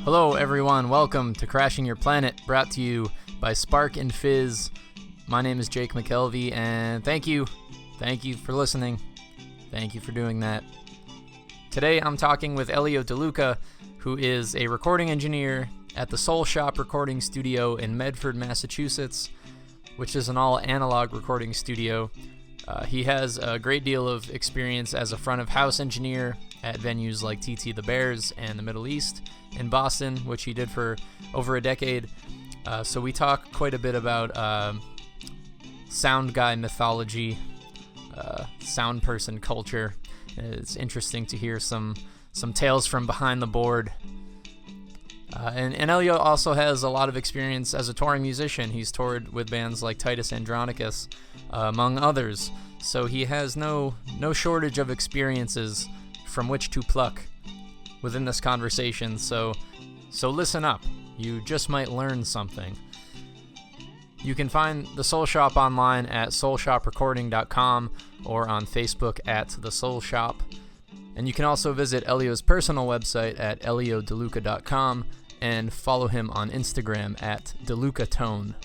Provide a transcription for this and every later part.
Hello everyone, welcome to Crashing Your Planet, brought to you by Spark and Fizz. My name is Jake McKelvey, and thank you for listening. Thank you for doing that. Today I'm talking with Elio DeLuca, who is a recording engineer at the Soul Shop Recording Studio in Medford, Massachusetts, which is an all-analog recording studio. He has a great deal of experience as a front-of-house engineer at venues like TT the Bears and the Middle East in Boston, which he did for over a decade. So we talk quite a bit about sound guy mythology, sound person culture. It's interesting to hear some tales from behind the board. And Elio also has a lot of experience as a touring musician. He's toured with bands like Titus Andronicus, among others. So he has no shortage of experiences from which to pluck within this conversation. So listen up. You just might learn something. You can find the Soul Shop online at soulshoprecording.com or on Facebook at The Soul Shop. And you can also visit Elio's personal website at eliodeluca.com and follow him on Instagram at DeLucaTone.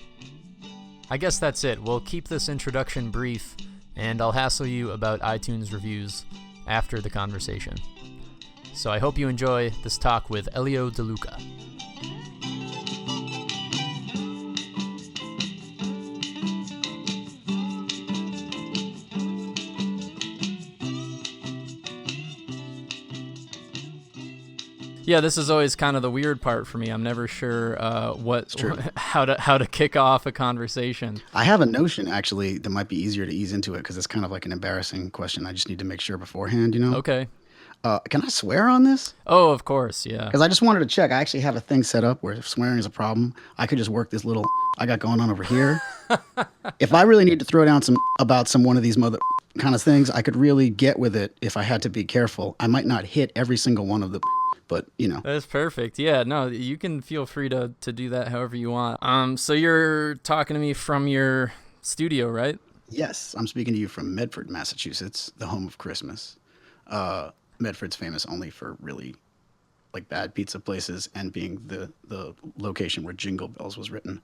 I guess that's it. We'll keep this introduction brief, and I'll hassle you about iTunes reviews after the conversation. So I hope you enjoy this talk with Elio DeLuca. Yeah, this is always kind of the weird part for me. I'm never sure how to kick off a conversation. I have a notion, actually, that might be easier to ease into it because it's kind of like an embarrassing question. I just need to make sure beforehand, you know? Okay. Can I swear on this? Oh, of course, yeah. Because I just wanted to check. I actually have a thing set up where if swearing is a problem, I could just work this little I got going on over here. If I really need to throw down some one of these mother kind of things, I could really get with it if I had to be careful. I might not hit every single one of the... But, you know. That's perfect. Yeah, no, you can feel free to do that however you want. So you're talking to me from your studio, right? Yes, I'm speaking to you from Medford, Massachusetts, the home of Christmas. Medford's famous only for really like bad pizza places and being the location where Jingle Bells was written.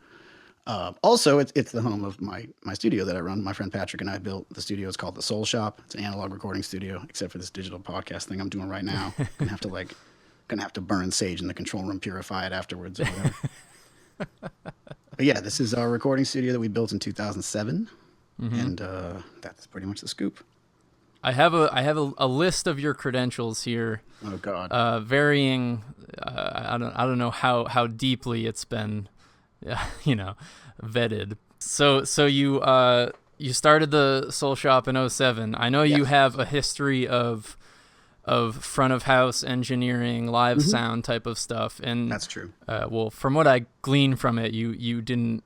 Also, it's the home of my studio that I run. My friend Patrick and I built the studio. It's called the Soul Shop. It's an analog recording studio, except for this digital podcast thing I'm doing right now. Gonna have to burn sage in the control room, purify it afterwards or whatever. But yeah, this is our recording studio that we built in 2007, and that's pretty much the scoop. I have a list of your credentials here. Oh God. Varying. I don't know how deeply it's been, vetted. So you started the Soul Shop in 2007. I know you have a history of front of house engineering, live sound type of stuff, and that's true. Well, from what I glean from it, you didn't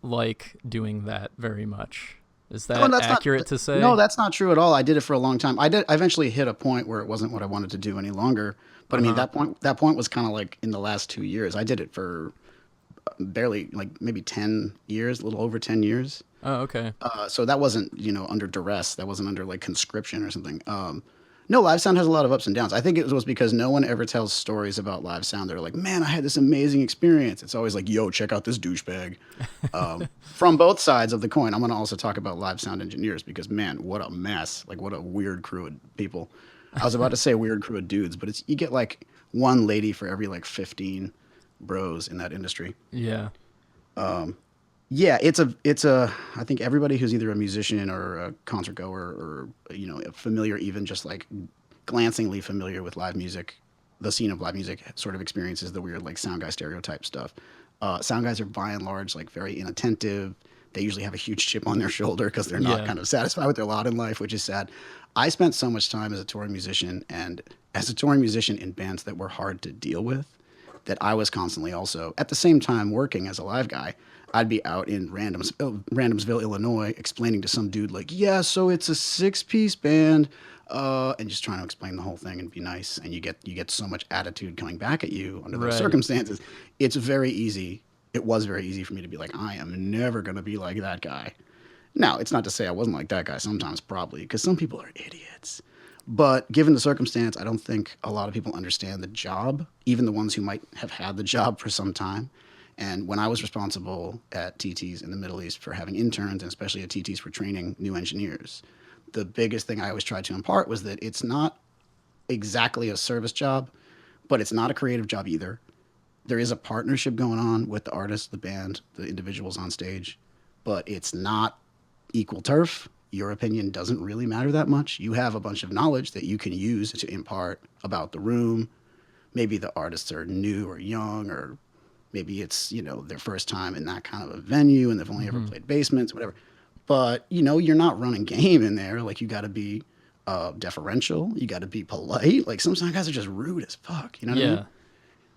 like doing that very much. Is that accurate to say? No, that's not true at all. I did it for a long time. I eventually hit a point where it wasn't what I wanted to do any longer. But I mean, that point was kind of like in the last 2 years. I did it for barely, like maybe 10 years, a little over 10 years. Oh, okay. So that wasn't, under duress. That wasn't under like conscription or something. No, live sound has a lot of ups and downs. I think it was because no one ever tells stories about live sound. They're like, man, I had this amazing experience. It's always like, yo, check out this douchebag. From both sides of the coin. I'm going to also talk about live sound engineers because, man, what a mess. Like, what a weird crew of people. I was about to say weird crew of dudes, but you get like one lady for every like 15 bros in that industry. Yeah. Yeah, it's a. I think everybody who's either a musician or a concert goer or familiar, even just like glancingly familiar with live music, the scene of live music sort of experiences the weird like sound guy stereotype stuff. Sound guys are by and large like very inattentive. They usually have a huge chip on their shoulder because they're not kind of satisfied with their lot in life, which is sad. I spent so much time as a touring musician in bands that were hard to deal with that I was constantly also at the same time working as a live guy. I'd be out in Randomsville, Illinois, explaining to some dude like, yeah, so it's a 6-piece band, and just trying to explain the whole thing and be nice. And you get so much attitude coming back at you under those circumstances. It's very easy. It was very easy for me to be like, I am never going to be like that guy. Now, it's not to say I wasn't like that guy sometimes, probably, because some people are idiots. But given the circumstance, I don't think a lot of people understand the job, even the ones who might have had the job for some time. And when I was responsible at TTs in the Middle East for having interns, and especially at TTs for training new engineers, the biggest thing I always tried to impart was that it's not exactly a service job, but it's not a creative job either. There is a partnership going on with the artist, the band, the individuals on stage, but it's not equal turf. Your opinion doesn't really matter that much. You have a bunch of knowledge that you can use to impart about the room. Maybe the artists are new or young, or maybe it's, their first time in that kind of a venue and they've only ever played basements, whatever. But, you're not running game in there. Like, you got to be deferential. You got to be polite. Like, some guys are just rude as fuck. You know what I mean?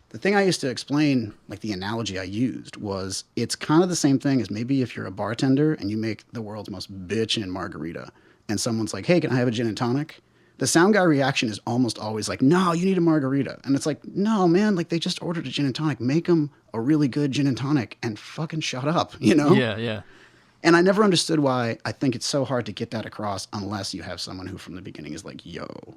The thing I used to explain, like the analogy I used, was it's kind of the same thing as maybe if you're a bartender and you make the world's most bitchin' margarita and someone's like, hey, can I have a gin and tonic? The sound guy reaction is almost always like, no, you need a margarita. And it's like, no, man, like they just ordered a gin and tonic. Make them a really good gin and tonic and fucking shut up, Yeah, yeah. And I never understood why I think it's so hard to get that across unless you have someone who from the beginning is like, yo,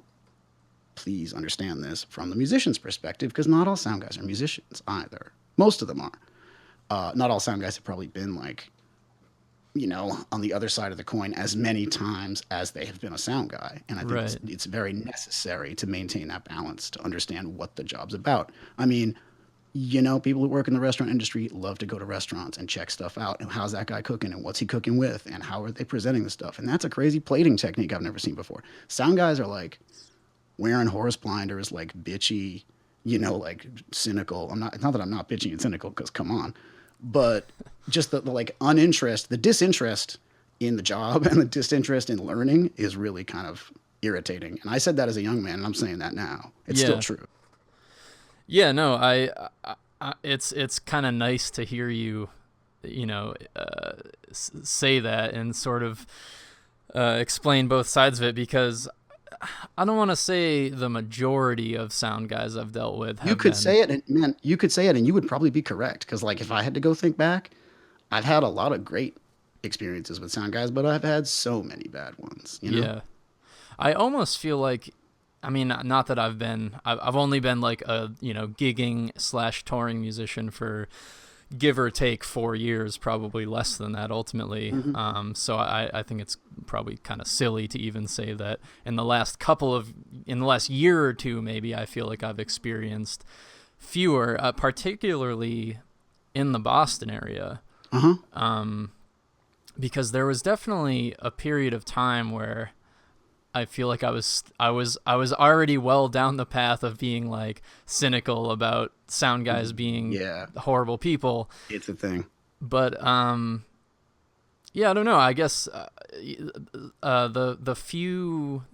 please understand this from the musician's perspective, because not all sound guys are musicians either. Most of them are. Not all sound guys have probably been like, on the other side of the coin as many times as they have been a sound guy. And I think it's very necessary to maintain that balance to understand what the job's about. I mean, people who work in the restaurant industry love to go to restaurants and check stuff out. And how's that guy cooking? And what's he cooking with? And how are they presenting the stuff? And that's a crazy plating technique I've never seen before. Sound guys are like wearing horse blinders, like bitchy, like cynical. It's not that I'm not bitchy and cynical, because come on. But just the like uninterest, the disinterest in the job and the disinterest in learning is really kind of irritating. And I said that as a young man, and I'm saying that now. It's still true. Yeah, no, I it's kind of nice to hear you, say that and sort of explain both sides of it, because I don't want to say the majority of sound guys I've dealt with have You could been. say it, and man, you could say it, and you would probably be correct. Because like, if I had to go think back, I've had a lot of great experiences with sound guys, but I've had so many bad ones. Yeah, I almost feel like, I mean, not that I've only been like a gigging / touring musician for give or take 4 years, probably less than that ultimately. So I think it's probably kind of silly to even say that in the last year or two, maybe I feel like I've experienced fewer, particularly in the Boston area. Because there was definitely a period of time where I feel like I was already well down the path of being like cynical about sound guys being horrible people. It's a thing. But yeah, I don't know. I guess the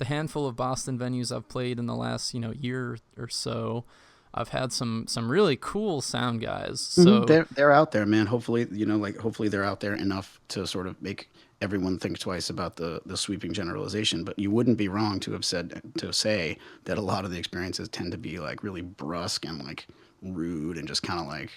handful of Boston venues I've played in the last year or so, I've had some really cool sound guys. So they're out there, man. Hopefully, hopefully they're out there enough to sort of make everyone think twice about the sweeping generalization. But you wouldn't be wrong to say that a lot of the experiences tend to be like really brusque and like rude and just kind of like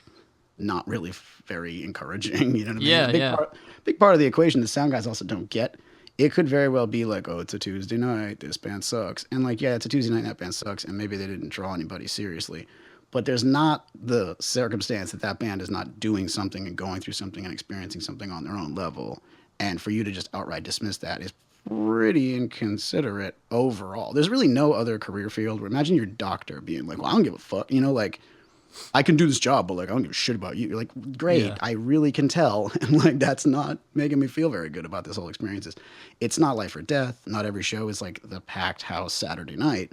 not really very encouraging. You know what I mean? Yeah, Big part of the equation the sound guys also don't get. It could very well be like, oh, it's a Tuesday night, this band sucks. And like, yeah, it's a Tuesday night, that band sucks. And maybe they didn't draw anybody seriously. But there's not the circumstance that band is not doing something and going through something and experiencing something on their own level. And for you to just outright dismiss that is pretty inconsiderate overall. There's really no other career field where, imagine your doctor being like, well, I don't give a fuck. Like, I can do this job, but like, I don't give a shit about you. You're like, great, I really can tell. And like, that's not making me feel very good about this whole experience. It's not life or death. Not every show is like the packed house Saturday night.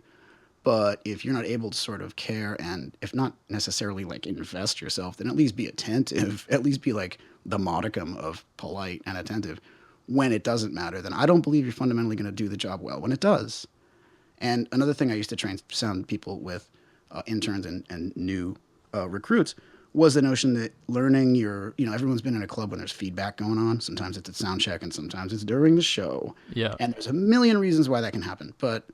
But if you're not able to sort of care and if not necessarily like invest yourself, then at least be attentive, at least be like the modicum of polite and attentive when it doesn't matter, then I don't believe you're fundamentally going to do the job well when it does. And another thing I used to train sound people with, interns and new recruits, was the notion that learning everyone's been in a club when there's feedback going on. Sometimes it's at sound check and sometimes it's during the show. Yeah. And there's a million reasons why that can happen. But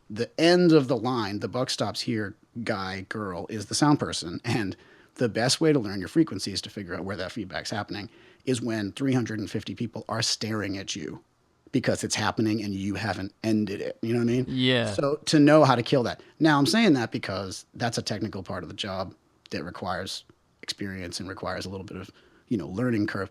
the end of the line, the buck stops here, guy, girl, is the sound person. And the best way to learn your frequency is to figure out where that feedback's happening is when 350 people are staring at you because it's happening and you haven't ended it. You know what I mean? Yeah. So to know how to kill that. Now I'm saying that because that's a technical part of the job that requires experience and requires a little bit of, learning curve.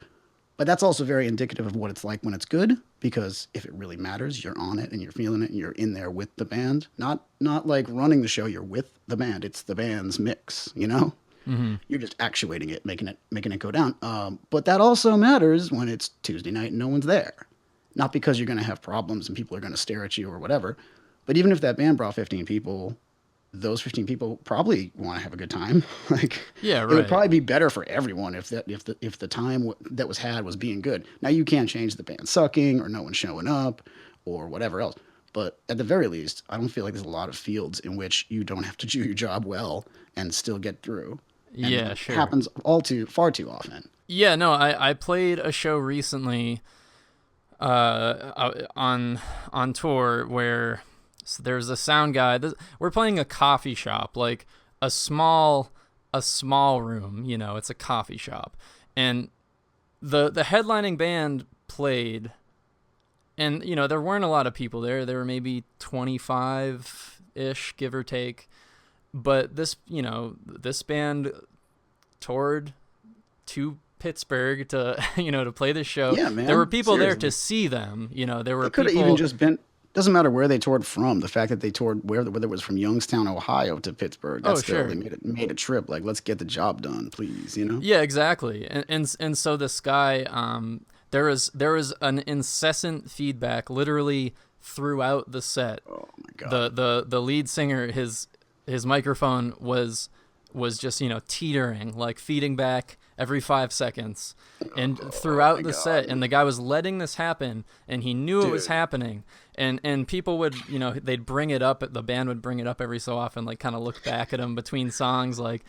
But that's also very indicative of what it's like when it's good, because if it really matters, you're on it and you're feeling it and you're in there with the band. Not like running the show, you're with the band. It's the band's mix, Mm-hmm. You're just actuating it, making it go down. But that also matters when it's Tuesday night and no one's there. Not because you're going to have problems and people are going to stare at you or whatever, but even if that band brought 15 people, those 15 people probably want to have a good time. Like, Yeah, it would right. probably be better for everyone if the time that was had was being good. Now you can't change the band sucking or no one showing up or whatever else. But at the very least, I don't feel like there's a lot of fields in which you don't have to do your job well and still get through. And Yeah, it sure. happens far too often. Yeah, no, I played a show recently on tour where there's a sound guy. We're playing a coffee shop, like a small room. It's a coffee shop, and the headlining band played, and there weren't a lot of people there. There were maybe 25 ish, give or take. But this band toured to Pittsburgh to to play the show. Yeah, man. There were people Seriously. there to see them. There were It could have people. even just been. Doesn't matter where they toured from. The fact that they toured whether it was from Youngstown, Ohio, to Pittsburgh. Oh, That's still sure. they made a trip. Like, let's get the job done, please. Yeah, exactly. And so this guy, there was an incessant feedback literally throughout the set. Oh my god. The lead singer, his microphone was just teetering, like feeding back every 5 seconds, and throughout the set. And the guy was letting this happen, and he knew it was happening. And people would, they'd bring it up. The band would bring it up every so often, like kind of look back at him between songs, like,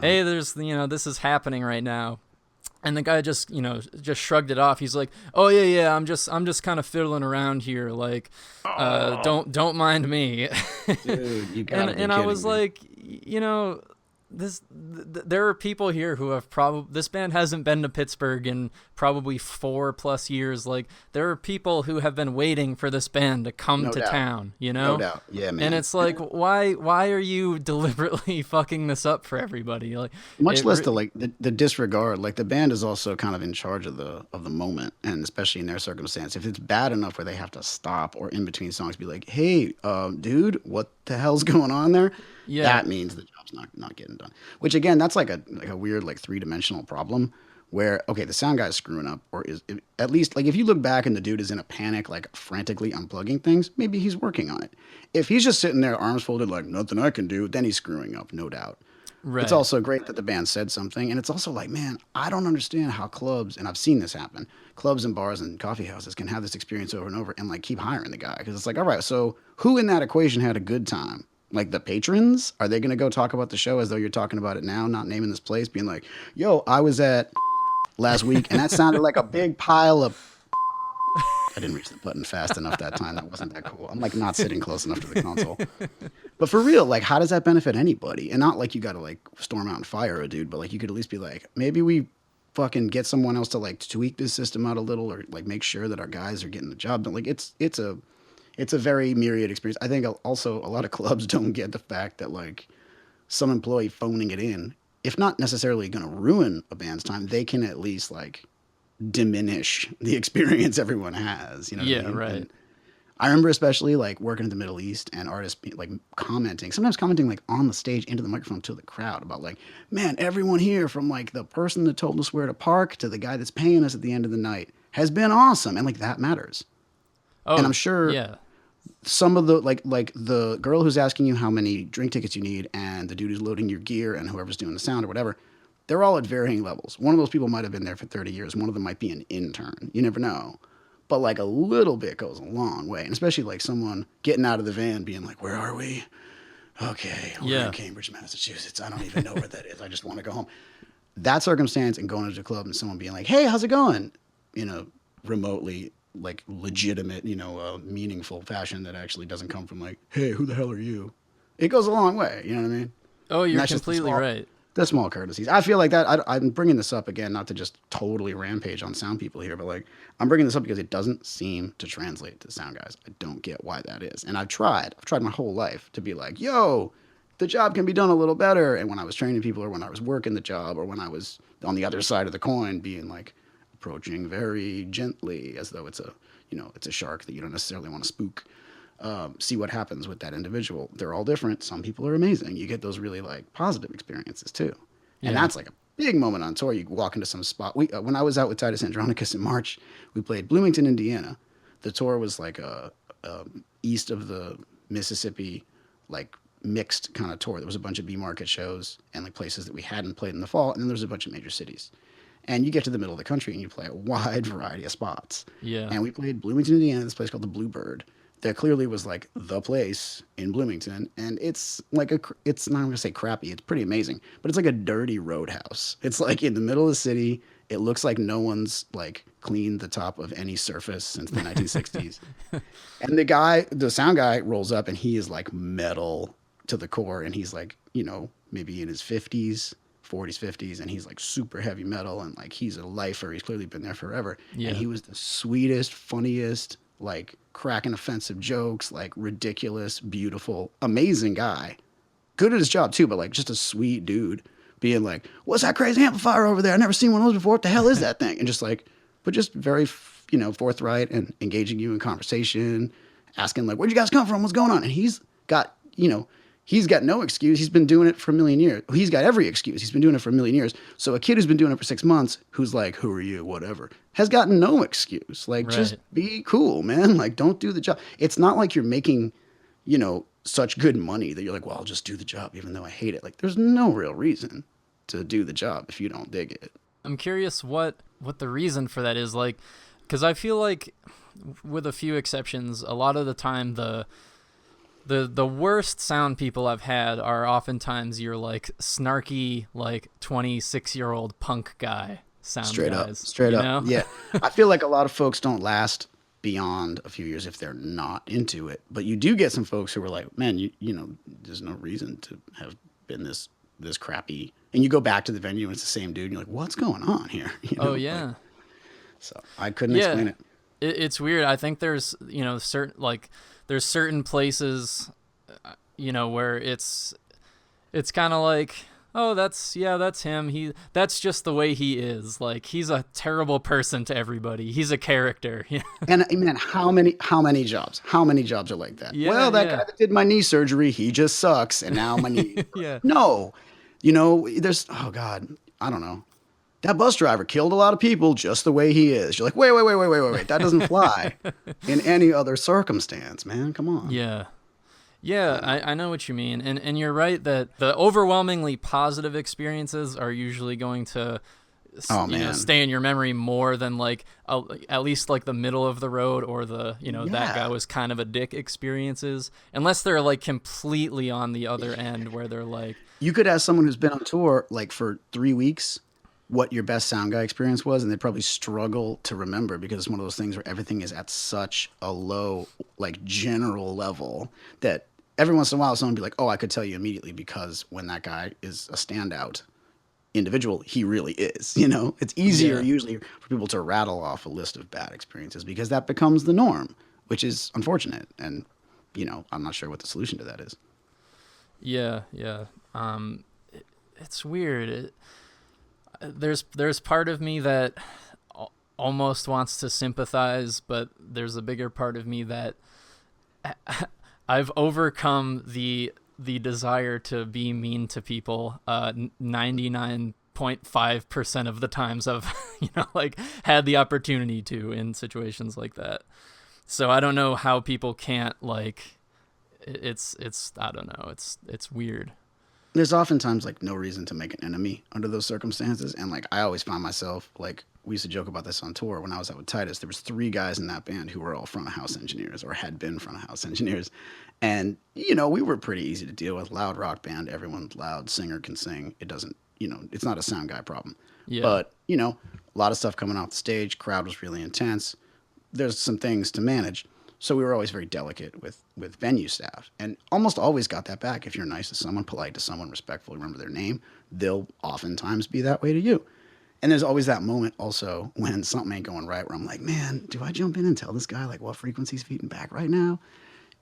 hey, there's, this is happening right now. And the guy just, just shrugged it off. He's like, "Oh yeah, I'm just kind of fiddling around here. Like, don't mind me." Dude, you gotta be and I kidding was me. like, there are people here who have this band hasn't been to Pittsburgh in probably 4+ years. Like, there are people who have been waiting for this band to come No to doubt. town, No doubt. Yeah, man. And it's like, why are you deliberately fucking this up for everybody? Like, Much less the disregard. Like, the band is also kind of in charge of the moment, and especially in their circumstance, if it's bad enough where they have to stop or in between songs be like, "Hey, dude, what the hell's going on there?" Yeah. That means the job's not getting done. Which again, that's like a weird like 3-dimensional problem where, okay, the sound guy's screwing up, or is at least, like, if you look back and the dude is in a panic, like frantically unplugging things, maybe he's working on it. If he's just sitting there, arms folded, like nothing I can do, then he's screwing up, no doubt. Right. It's also great that the band said something, and it's also like, man, I don't understand how clubs, and I've seen this happen, clubs and bars and coffee houses can have this experience over and over and like keep hiring the guy, because it's like, all right, so who in that equation had a good time? Like, the patrons? Are they going to go talk about the show as though you're talking about it now, not naming this place, being like, "Yo, I was at last week and that sounded like a big pile of..." I didn't reach the button fast enough that time. That wasn't that cool. I'm like not sitting close enough to the console. But for real, like, how does that benefit anybody? And not like you got to like storm out and fire a dude, but like you could at least be like, maybe we fucking get someone else to like tweak this system out a little, or like make sure that our guys are getting the job done. Like, it's a very myriad experience. I think also a lot of clubs don't get the fact that like some employee phoning it in, if not necessarily going to ruin a band's time, they can at least like diminish the experience everyone has. You know what I mean? Right. And I remember especially like working in the Middle East and artists like sometimes commenting like on the stage into the microphone to the crowd about like, "Man, everyone here, from like the person that told us where to park to the guy that's paying us at the end of the night, has been awesome." And like, that matters. Oh, And I'm sure Yeah. some of the like the girl who's asking you how many drink tickets you need, and the dude who's loading your gear, and whoever's doing the sound or whatever, they're all at varying levels. One of those people might have been there for 30 years. One of them might be an intern. You never know. But like a little bit goes a long way. And especially like someone getting out of the van being like, "Where are we? Okay, we're in Cambridge, Massachusetts. I don't even know where that is. I just want to go home." That circumstance, and going to the club and someone being like, "Hey, how's it going?" Remotely, like legitimate, meaningful fashion that actually doesn't come from like, "Hey, who the hell are you?" It goes a long way. You know what I mean? Oh, And you're that's just completely right. the small courtesies. I feel like that. I'm bringing this up again, not to just totally rampage on sound people here, but like I'm bringing this up because it doesn't seem to translate to sound guys. I don't get why that is, and I've tried my whole life to be like, yo, the job can be done a little better. And when I was training people, or when I was working the job, or when I was on the other side of the coin, being like approaching very gently, as though it's a it's a shark that you don't necessarily want to spook. See what happens with that individual. They're all different. Some people are amazing. You get those really like positive experiences too, and that's like a big moment on tour. You walk into some spot. When I was out with Titus Andronicus in March, we played Bloomington, Indiana. The tour was like a east of the Mississippi, like mixed kind of tour. There was a bunch of B market shows and like places that we hadn't played in the fall, and then there's a bunch of major cities. And you get to the middle of the country and you play a wide variety of spots. Yeah. And we played Bloomington, Indiana, this place called the Bluebird. That clearly was like the place in Bloomington, and it's like it's not gonna say crappy, it's pretty amazing, but it's like a dirty roadhouse. It's like in the middle of the city. It looks like no one's like cleaned the top of any surface since the 1960s. And the sound guy rolls up and he is like metal to the core, and he's like, maybe in his 50s, 40s, 50s, and he's like super heavy metal, and like he's a lifer. He's clearly been there forever. Yeah. And he was the sweetest, funniest, like cracking offensive jokes, like ridiculous, beautiful, amazing guy. Good at his job too, but like just a sweet dude being like, what's that crazy amplifier over there? I've never seen one of those before. What the hell is that thing? And just like, but just very, forthright and engaging you in conversation, asking like, where'd you guys come from? What's going on? And he's got no excuse. He's been doing it for a million years. He's got every excuse. He's been doing it for a million years. So a kid who's been doing it for 6 months, who's like, who are you? Whatever, has gotten no excuse. Like, just be cool, man. Like, don't do the job. It's not like you're making, such good money that you're like, well, I'll just do the job even though I hate it. Like, there's no real reason to do the job if you don't dig it. I'm curious what the reason for that is. Like, because I feel like, with a few exceptions, a lot of the time the worst sound people I've had are oftentimes your like snarky, like 26-year-old punk guy sound guys. Straight up. Yeah. I feel like a lot of folks don't last beyond a few years if they're not into it. But you do get some folks who are like, man, there's no reason to have been this crappy. And you go back to the venue and it's the same dude and you're like, what's going on here? Oh yeah. Like, so I couldn't explain it. It's weird. I think there's, there's certain places, where it's kind of like, oh, that's him. That's just the way he is. Like, he's a terrible person to everybody. He's a character. And man, how many jobs are like that? Yeah, well, that guy that did my knee surgery, he just sucks. And now my knee. Yeah. No, there's, oh God, I don't know. That bus driver killed a lot of people just the way he is. You're like, wait. That doesn't fly in any other circumstance, man. Come on. Yeah. Yeah, I know what you mean. And you're right that the overwhelmingly positive experiences are usually going to stay in your memory more than like at least like the middle of the road or the, that guy was kind of a dick experiences, unless they're like completely on the other end where they're like. You could ask someone who's been on tour like for 3 weeks what your best sound guy experience was, and they'd probably struggle to remember because it's one of those things where everything is at such a low, like general level that every once in a while someone would be like, oh, I could tell you immediately because when that guy is a standout individual, he really is. It's easier usually for people to rattle off a list of bad experiences because that becomes the norm, which is unfortunate. And, I'm not sure what the solution to that is. Yeah. It's weird. There's part of me that almost wants to sympathize, but there's a bigger part of me that I've overcome the desire to be mean to people 99.5% of the times I've had the opportunity to in situations like that. So I don't know how people can't like it's I don't know, it's weird. There's oftentimes like no reason to make an enemy under those circumstances. And like, I always find myself like, we used to joke about this on tour when I was out with Titus. There was 3 guys in that band who were all front of house engineers or had been front of house engineers. And, we were pretty easy to deal with. Loud rock band, everyone's loud, singer can sing. It doesn't, it's not a sound guy problem. Yeah. But, a lot of stuff coming off the stage, crowd was really intense. There's some things to manage. So we were always very delicate with venue staff, and almost always got that back. If you're nice to someone, polite to someone, respectful, remember their name, they'll oftentimes be that way to you. And there's always that moment also when something ain't going right, where I'm like, man, do I jump in and tell this guy like what frequency's feeding back right now?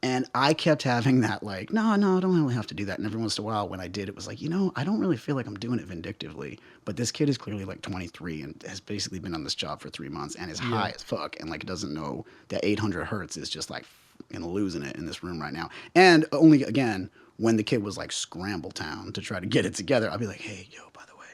And I kept having that like, no, I don't really have to do that. And every once in a while, when I did, it was like, I don't really feel like I'm doing it vindictively. But this kid is clearly like 23 and has basically been on this job for 3 months and is high as fuck and like doesn't know that 800 hertz is just like losing it in this room right now. And only again when the kid was like scramble town to try to get it together, I'll be like, hey, yo, by the way,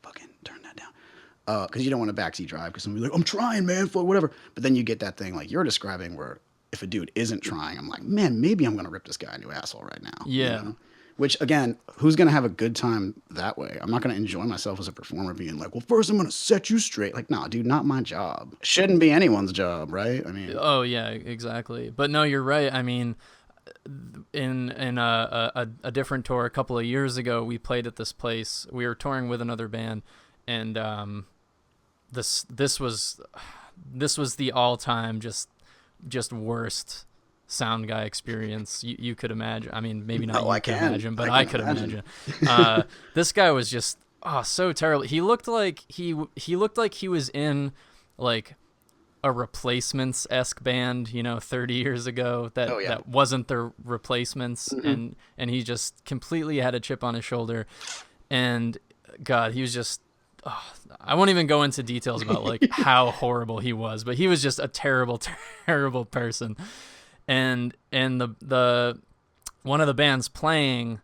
fucking turn that down. Because you don't want to backseat drive because somebody's like, I'm trying, man, for whatever. But then you get that thing like you're describing where if a dude isn't trying, I'm like, man, maybe I'm going to rip this guy a new asshole right now. Yeah. You know? Which, again, who's going to have a good time that way? I'm not going to enjoy myself as a performer being like, well, first I'm going to set you straight. Like, nah, dude, not my job. Shouldn't be anyone's job, right? I mean. Oh, yeah, exactly. But no, you're right. I mean, in a different tour a couple of years ago, we played at this place. We were touring with another band, and this was the all-time just worst sound guy experience you could imagine. I mean, maybe not you could imagine, but I could imagine. This guy was just so terrible. He looked like he was in like a Replacements-esque band, 30 years ago that wasn't the Replacements, and he just completely had a chip on his shoulder, and God, he was just. I won't even go into details about like how horrible he was, but he was just a terrible, terrible person. And the one of the bands playing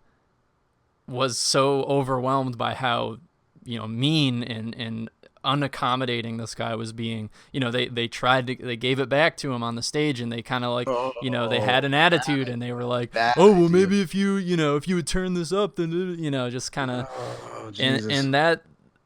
was so overwhelmed by how mean and unaccommodating this guy was being. They gave it back to him on the stage, and they kind of like they had an attitude, and they were like, maybe if you would turn this up, then just kind of and that.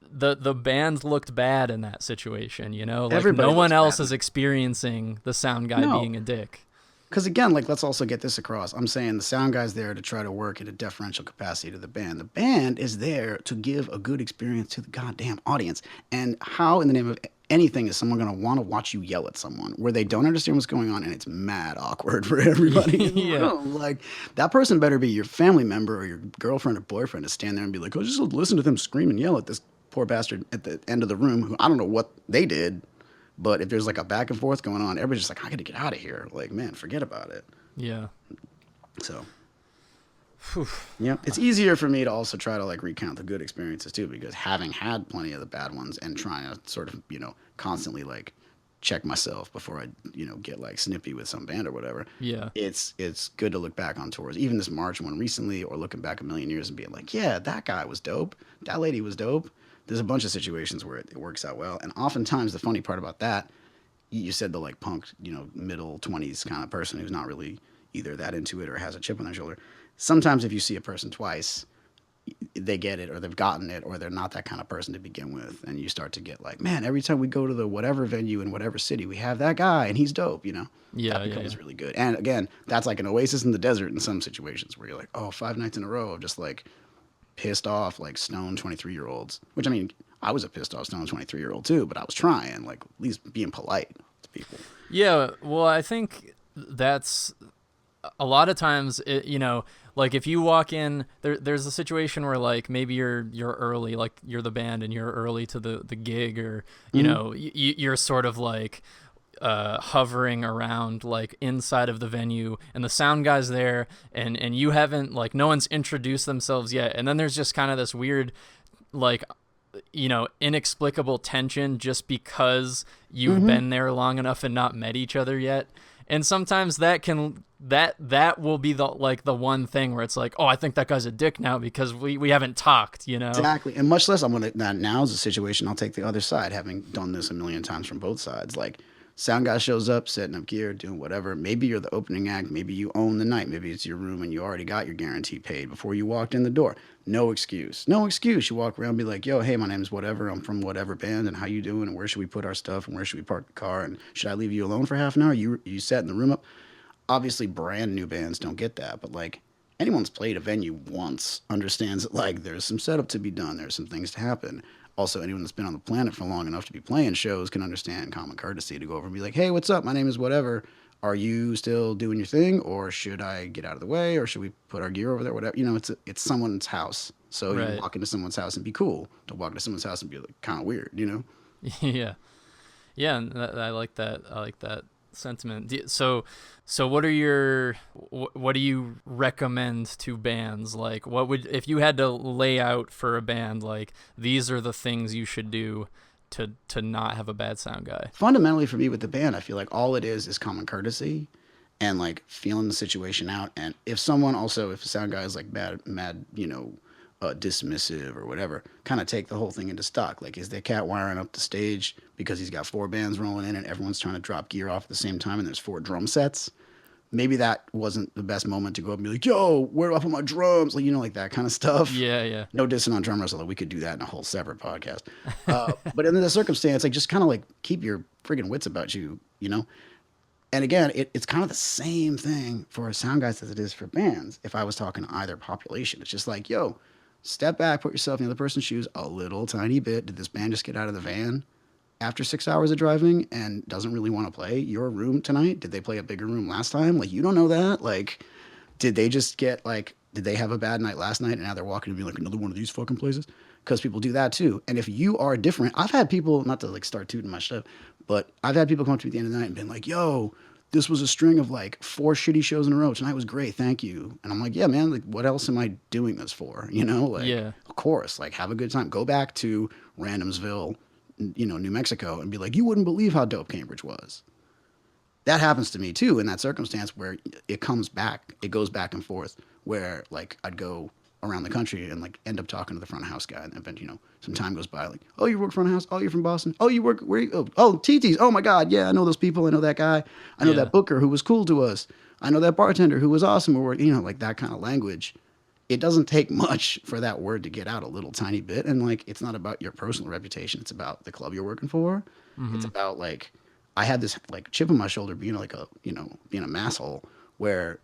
The band looked bad in that situation, like everybody no one else is experiencing the sound guy being a dick. Because again, like let's also get this across. I'm saying the sound guy's there to try to work at a deferential capacity to the band. The band is there to give a good experience to the goddamn audience. And how in the name of anything is someone going to want to watch you yell at someone where they don't understand what's going on and it's mad awkward for everybody in the room? Like that person better be your family member or your girlfriend or boyfriend to stand there and be like, oh, just listen to them scream and yell at this poor bastard at the end of the room who I don't know what they did, but if there's like a back and forth going on, everybody's just like, I gotta get out of here. Like, man, forget about it. Yeah. So, it's easier for me to also try to like recount the good experiences too, because having had plenty of the bad ones and trying to sort of, constantly like check myself before I, get like snippy with some band or whatever. Yeah. It's good to look back on tours, even this March one recently, or looking back a million years and being like, yeah, that guy was dope. That lady was dope. There's a bunch of situations where it works out well. And oftentimes the funny part about that, you said the like punk, middle 20s kind of person who's not really either that into it or has a chip on their shoulder. Sometimes if you see a person twice, they get it or they've gotten it or they're not that kind of person to begin with. And you start to get like, man, every time we go to the whatever venue in whatever city, we have that guy and he's dope, That becomes really good. And again, that's like an oasis in the desert in some situations where you're like, 5 nights in a row of just like pissed off like stone 23-year-olds, which I mean I was a pissed off stone 23-year-old too, but I was trying like at least being polite to people. Well, I think that's a lot of times like if you walk in there's a situation where like maybe you're early, like you're the band and you're early to the gig, or you're sort of like hovering around like inside of the venue and the sound guy's there and you haven't like no one's introduced themselves yet, and then there's just kind of this weird like inexplicable tension just because you've been there long enough and not met each other yet. And sometimes that will be the one thing where it's like, I think that guy's a dick now because we haven't talked, Exactly. And much less now is a situation I'll take the other side, having done this a million times from both sides. Like sound guy shows up, setting up gear, doing whatever. Maybe you're the opening act. Maybe you own the night. Maybe it's your room and you already got your guarantee paid before you walked in the door. No excuse. No excuse. You walk around and be like, yo, hey, my name's whatever. I'm from whatever band, and how you doing, and where should we put our stuff, and where should we park the car, and should I leave you alone for half an hour? You setting the room up? Obviously, brand new bands don't get that, but like anyone's played a venue once understands that like there's some setup to be done. There's some things to happen. Also, anyone that's been on the planet for long enough to be playing shows can understand common courtesy to go over and be like, hey, what's up? My name is whatever. Are you still doing your thing, or should I get out of the way, or should we put our gear over there? Whatever. It's someone's house, so you Right. walk into someone's house and be cool. Don't walk into someone's house and be like kind of weird. Yeah. Yeah, and I like that. I like that sentiment. So what are what do you recommend to bands? Like, what would, if you had to lay out for a band, like, these are the things you should do to not have a bad sound guy? Fundamentally, for me with the band, I feel like all it is common courtesy and like feeling the situation out. And if someone also, if a sound guy is like mad, dismissive or whatever, kind of take the whole thing into stock. Like, is the cat wiring up the stage because he's got four bands rolling in and everyone's trying to drop gear off at the same time and there's four drum sets? Maybe that wasn't the best moment to go up and be like, yo, where do I put my drums? Like, like that kind of stuff. Yeah, yeah. No dissing on drummers, although we could do that in a whole separate podcast. But in the circumstance, like, just kind of like keep your friggin' wits about you. And again, it's kind of the same thing for sound guys as it is for bands. If I was talking to either population, it's just like, yo, step back, put yourself in the other person's shoes a little tiny bit. Did this band just get out of the van after 6 hours of driving and doesn't really want to play your room tonight? Did they play a bigger room last time? Like, you don't know that. Like, did they just get like, did they have a bad night last night and now they're walking to be like another one of these fucking places? Because people do that too. And if you are different, I've had people, not to like start tooting my stuff, but I've had people come up to me at the end of the night and been like, yo, this was a string of like 4 shitty shows in a row. Tonight was great. Thank you. And I'm like, yeah, man, like, what else am I doing this for? Like, Yeah. of course, like, have a good time. Go back to Randomsville, New Mexico, and be like, you wouldn't believe how dope Cambridge was. That happens to me too in that circumstance where it comes back, it goes back and forth, where like I'd go around the country and like end up talking to the front of house guy, and then some time goes by, like, oh, you work front of house, oh, you're from Boston, oh, you work where you, oh, TT's, oh my god, yeah, I know those people, I know that guy, I know Yeah. that booker who was cool to us, I know that bartender who was awesome, or like that kind of language. It doesn't take much for that word to get out a little tiny bit, and like, it's not about your personal reputation, it's about the club you're working for. It's about like, I had this like chip on my shoulder being like being a masshole, where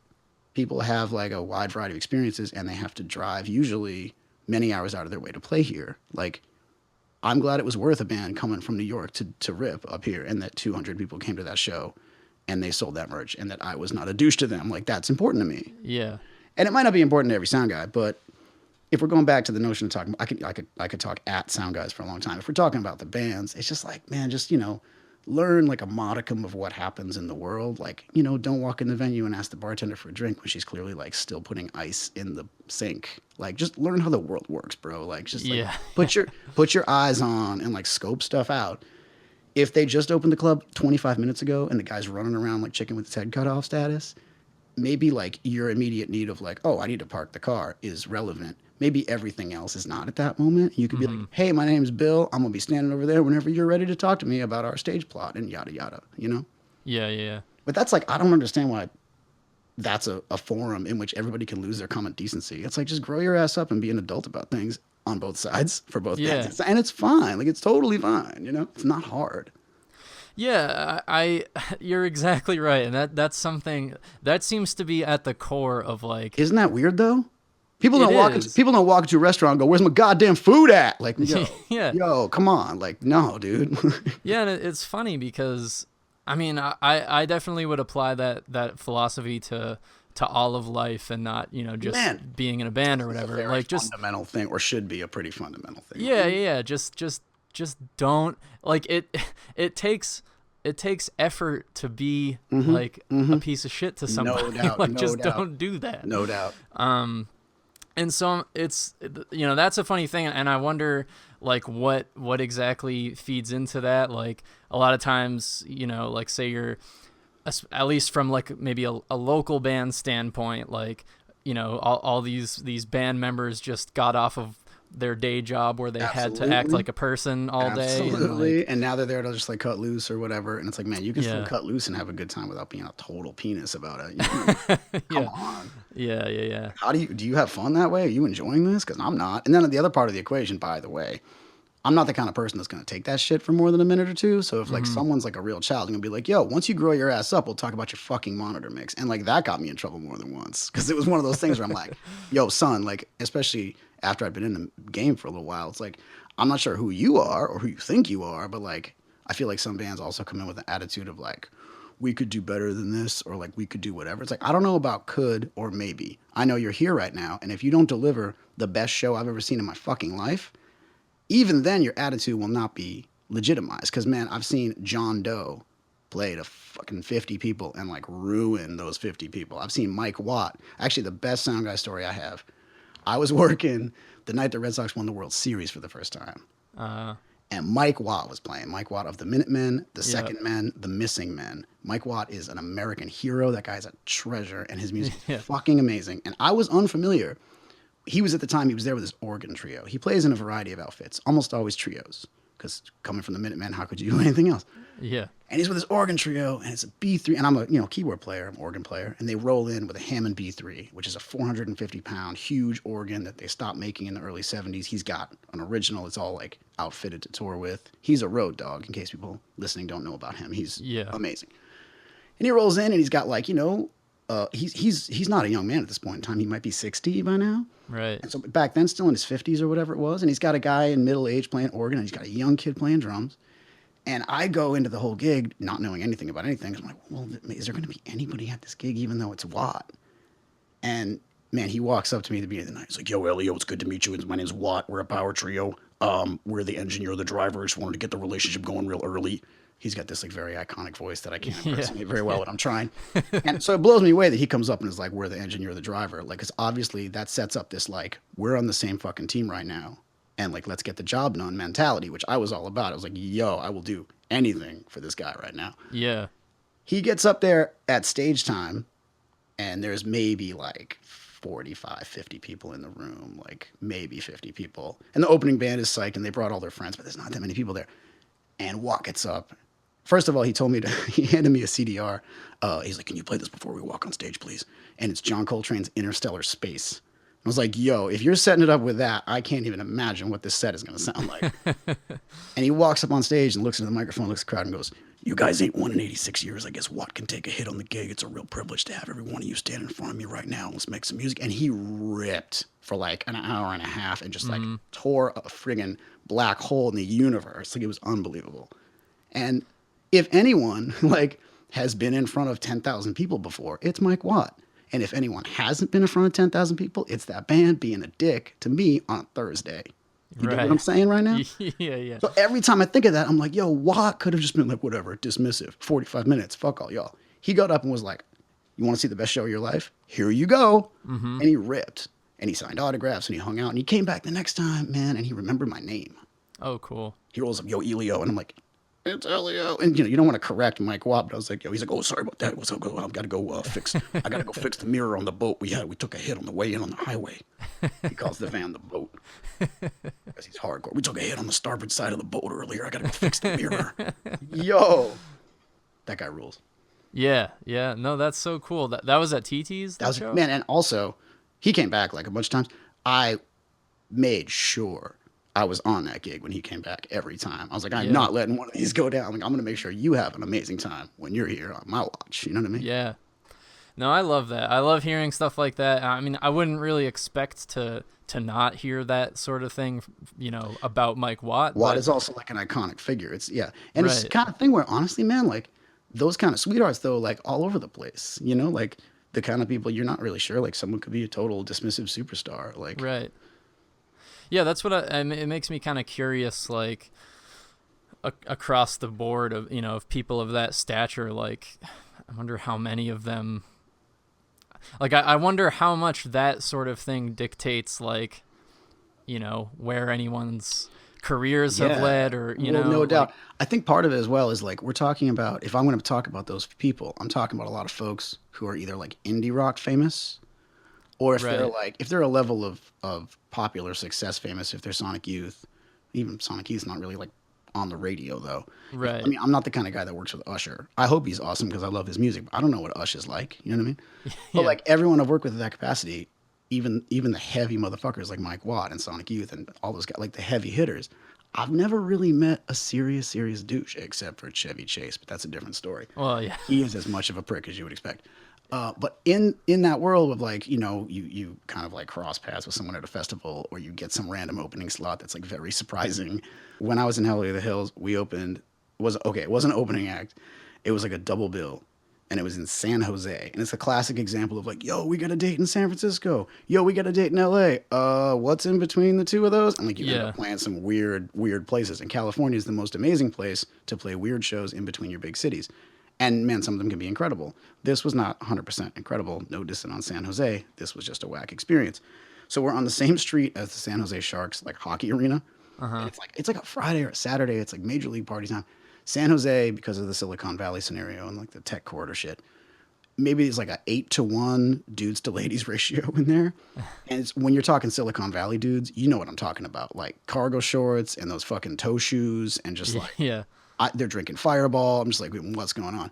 people have like a wide variety of experiences and they have to drive usually many hours out of their way to play here. Like, I'm glad it was worth a band coming from New York to rip up here, and that 200 people came to that show and they sold that merch, and that I was not a douche to them. Like, that's important to me. Yeah. And it might not be important to every sound guy, but if we're going back to the notion of talking, I could talk at sound guys for a long time. If we're talking about the bands, it's just like, man, just learn like a modicum of what happens in the world. Like, don't walk in the venue and ask the bartender for a drink when she's clearly like still putting ice in the sink. Like, just learn how the world works, bro. Like, just like, Yeah. put your eyes on and like scope stuff out. If they just opened the club 25 minutes ago and the guy's running around like chicken with his head cut off status, maybe like your immediate need of like, oh, I need to park the car is relevant. Maybe everything else is not at that moment. You could be like, hey, my name's Bill. I'm going to be standing over there whenever you're ready to talk to me about our stage plot and yada, yada. Yeah. Yeah. But that's like, I don't understand why that's a forum in which everybody can lose their common decency. It's like, just grow your ass up and be an adult about things on both sides for both Yeah. ends. And it's fine. Like, it's totally fine. It's not hard. Yeah, I you're exactly right, and that's something that seems to be at the core of like. Isn't that weird though? People It don't walk is. into, people don't walk into a restaurant and go, "Where's my goddamn food at?" Like, yo, Yeah. yo, come on, like, no, dude. Yeah, and it's funny because I mean I definitely would apply that philosophy to all of life, and not just Man. being in a band or whatever. Very Like, just fundamental thing, or should be a pretty fundamental thing. yeah. Just don't, like, it. It takes effort to be like a piece of shit to somebody. No doubt, Like, no just doubt. don't do that. No doubt. And so it's that's a funny thing, and I wonder like what exactly feeds into that. Like, a lot of times, like, say you're, at least from like maybe a local band standpoint, like, all these band members just got off of their day job where they had to act Absolutely. like a person all day. Absolutely. And now they're there to just like cut loose or whatever. And it's like, man, you can still Yeah. cut loose and have a good time without being a total penis about it. Come on. Yeah. How do you have fun that way? Are you enjoying this? Because I'm not. And then the other part of the equation, by the way, I'm not the kind of person that's going to take that shit for more than a minute or two. So if like someone's like a real child, I'm going to be like, yo, once you grow your ass up, we'll talk about your fucking monitor mix. And like, that got me in trouble more than once. Because it was one of those things where I'm like, yo, son, like, especially after I'd been in the game for a little while, it's like, I'm not sure who you are or who you think you are, but like, I feel like some bands also come in with an attitude of like, we could do better than this, or like we could do whatever. It's like, I don't know about could or maybe. I know you're here right now, and if you don't deliver the best show I've ever seen in my fucking life, even then your attitude will not be legitimized. Because man, I've seen John Doe play to fucking 50 people and like ruin those 50 people. I've seen Mike Watt. Actually, the best sound guy story I have. I was working the night the Red Sox won the World Series for the first time. And Mike Watt was playing. Mike Watt of the Minutemen, the Second Men, the Missing Men. Mike Watt is an American hero. That guy's a treasure, and his music is fucking amazing. And I was unfamiliar. He was at the time, he was there with his organ trio. He plays in a variety of outfits, almost always trios. Because coming from the Minutemen, how could you do anything else? Yeah. And he's with his organ trio, and it's a B3, and I'm a keyboard player, I'm an organ player, and they roll in with a Hammond B3, which is a 450-pound huge organ that they stopped making in the early 70s. He's got an original, it's all like outfitted to tour with. He's a road dog, in case people listening don't know about him. He's amazing. And he rolls in, and he's got like, he's not a young man at this point in time. He might be 60 by now. Right. And so back then, still in his 50s or whatever it was, and he's got a guy in middle age playing organ, and he's got a young kid playing drums. And I go into the whole gig not knowing anything about anything. I'm like, well, is there going to be anybody at this gig, even though it's Watt? And man, he walks up to me at the beginning of the night. He's like, yo, Elio, it's good to meet you. My name's Watt. We're a power trio. We're the engineer, the driver. Just wanted to get the relationship going real early. He's got this like very iconic voice that I can't impersonate very well, but I'm trying. And so it blows me away that he comes up and is like, we're the engineer, the driver. Like, because obviously that sets up this like, we're on the same fucking team right now. And like, let's get the job done mentality, which I was all about. I was like, yo, I will do anything for this guy right now. Yeah. He gets up there at stage time, and there's maybe like 45, 50 people in the room, like maybe 50 people. And the opening band is psyched, and they brought all their friends, but there's not that many people there. And Watt gets up. First of all, he handed me a CDR. He's like, can you play this before we walk on stage, please? And it's John Coltrane's Interstellar Space. I was like, yo, if you're setting it up with that, I can't even imagine what this set is going to sound like. And he walks up on stage and looks into the microphone, looks at the crowd and goes, you guys ain't won in 86 years. I guess Watt can take a hit on the gig. It's a real privilege to have every one of you standing in front of me right now. Let's make some music. And he ripped for like an hour and a half and just like tore a friggin' black hole in the universe. Like, it was unbelievable. And if anyone like has been in front of 10,000 people before, it's Mike Watt. And if anyone hasn't been in front of 10,000 people, it's that band being a dick to me on a Thursday. You know what I'm saying right now? Yeah. So every time I think of that, I'm like, yo, Watt could have just been like, whatever, dismissive, 45 minutes, fuck all y'all. He got up and was like, you want to see the best show of your life? Here you go. And he ripped. And he signed autographs, and he hung out. And he came back the next time, man, and he remembered my name. Oh, cool. He rolls up, yo, Elio. And I'm like, it's Elio. And you don't want to correct Mike Watt, but I was like, yo, he's like, oh, sorry about that. I've got to go fix the mirror on the boat we had. We took a hit on the way in on the highway. He calls the van the boat because he's hardcore. We took a hit on the starboard side of the boat earlier. I got to go fix the mirror. Yo, that guy rules. Yeah. No, that's so cool. That was at TT's, that show? Man, and also, he came back like a bunch of times. I made sure I was on that gig when he came back every time. I was like, I'm not letting one of these go down. Like, I'm going to make sure you have an amazing time when you're here on my watch. You know what I mean? Yeah. No, I love that. I love hearing stuff like that. I mean, I wouldn't really expect to not hear that sort of thing, about Mike Watt. Watt is also like an iconic figure. It's it's the kind of thing where honestly, man, like those kind of sweethearts though, like all over the place, like the kind of people you're not really sure, like someone could be a total dismissive superstar. Like, right. Yeah, that's what it makes me kind of curious, like across the board of people of that stature. Like, I wonder how many of them. Like, I wonder how much that sort of thing dictates, like, where anyone's careers have led, or no doubt. I think part of it as well is like we're talking about. If I'm going to talk about those people, I'm talking about a lot of folks who are either like indie rock famous. Or if they're a level of popular success famous, if they're Sonic Youth, even Sonic Youth's not really like on the radio though. Right. I mean, I'm not the kind of guy that works with Usher. I hope he's awesome because I love his music, but I don't know what Usher's like. You know what I mean? But like everyone I've worked with at that capacity, even the heavy motherfuckers like Mike Watt and Sonic Youth and all those guys, like the heavy hitters, I've never really met a serious douche except for Chevy Chase, but that's a different story. Well, yeah. He is as much of a prick as you would expect. But in that world of like, you kind of like cross paths with someone at a festival or you get some random opening slot that's like very surprising. When I was in Hell of the Hills, we opened, it wasn't an opening act. It was like a double bill. and it was in San Jose. And it's a classic example of like, yo, we got a date in San Francisco. Yo, we got a date in LA. What's in between the two of those? And like you end Yeah. up playing some weird places. And California is the most amazing place to play weird shows in between your big cities. And man, some of them can be incredible. This was not 100% incredible. No dissing on San Jose. This was just a whack experience. So we're on the same street as the San Jose Sharks, like hockey arena. And it's like a Friday or a Saturday. It's like major league party time. San Jose, because of the Silicon Valley scenario and like the tech corridor shit, maybe it's like a 8-to-1 dudes to ladies ratio in there. And it's, when you're talking Silicon Valley dudes, you know what I'm talking about, like cargo shorts and those fucking toe shoes and just like Yeah. they're drinking Fireball. I'm just like, what's going on?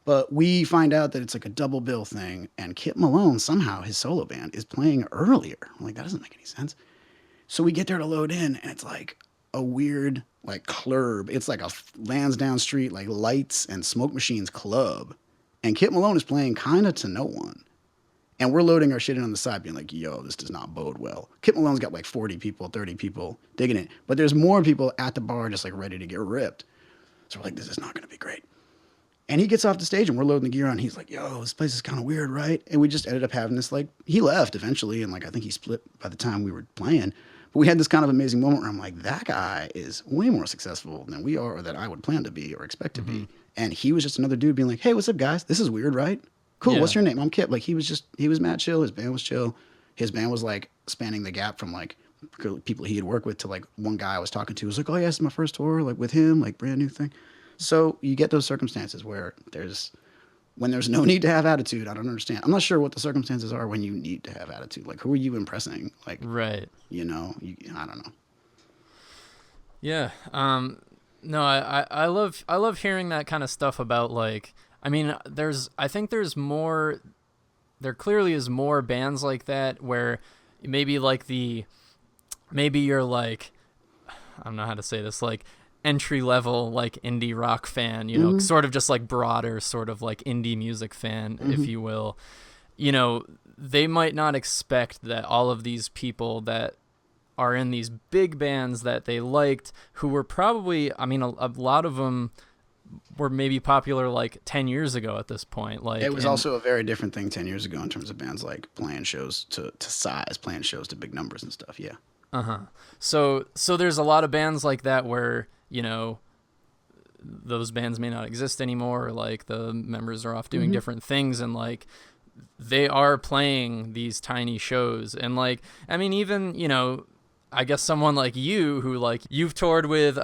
But we find out that it's like a double bill thing, and Kit Malone somehow his solo band is playing earlier. I'm like, that doesn't make any sense. So we get there to load in, and it's like a weird like club. It's like a Lansdowne Street like lights and smoke machines club, and Kit Malone is playing kind of to no one. And we're loading our shit in on the side, being like, yo, this does not bode well. Kit Malone's got like 40 people, 30 people digging it, but there's more people at the bar just like ready to get ripped. So we're like, this is not going to be great. And he gets off the stage and we're loading the gear on. He's like, yo, this place is kind of weird, right? And we just ended up having this, like, he left eventually. And like, I think he split by the time we were playing. But we had this kind of amazing moment where I'm like, that guy is way more successful than we are, or that I would plan to be or expect to be. And he was just another dude being like, hey, what's up, guys? This is weird, right? Cool. Yeah. What's your name? I'm Kip. Like, he was mad chill. His band was chill. His band was like spanning the gap from like people he had worked with to like one guy I was talking to was like, oh, yeah, it's my first tour, like with him, like brand new thing. So you get those circumstances where when there's no need to have attitude. I don't understand. I'm not sure what the circumstances are when you need to have attitude. Like, who are you impressing? Like, Right. you know, I don't know. Yeah. No, I love hearing that kind of stuff about, like, I mean, I think there clearly is more bands like that where maybe you're like, I don't know how to say this, like entry level, like indie rock fan, you know, sort of just like broader sort of like indie music fan, if you will, you know, they might not expect that all of these people that are in these big bands that they liked, who were probably, I mean, a lot of them were maybe popular like 10 years ago at this point. Like, it was also a very different thing 10 years ago in terms of bands like playing shows to size, playing shows to big numbers and stuff. Yeah. So there's a lot of bands like that where, you know, those bands may not exist anymore, or like the members are off doing different things, and like they are playing these tiny shows. And like, I mean, even, you know, I guess someone like you who like you've toured with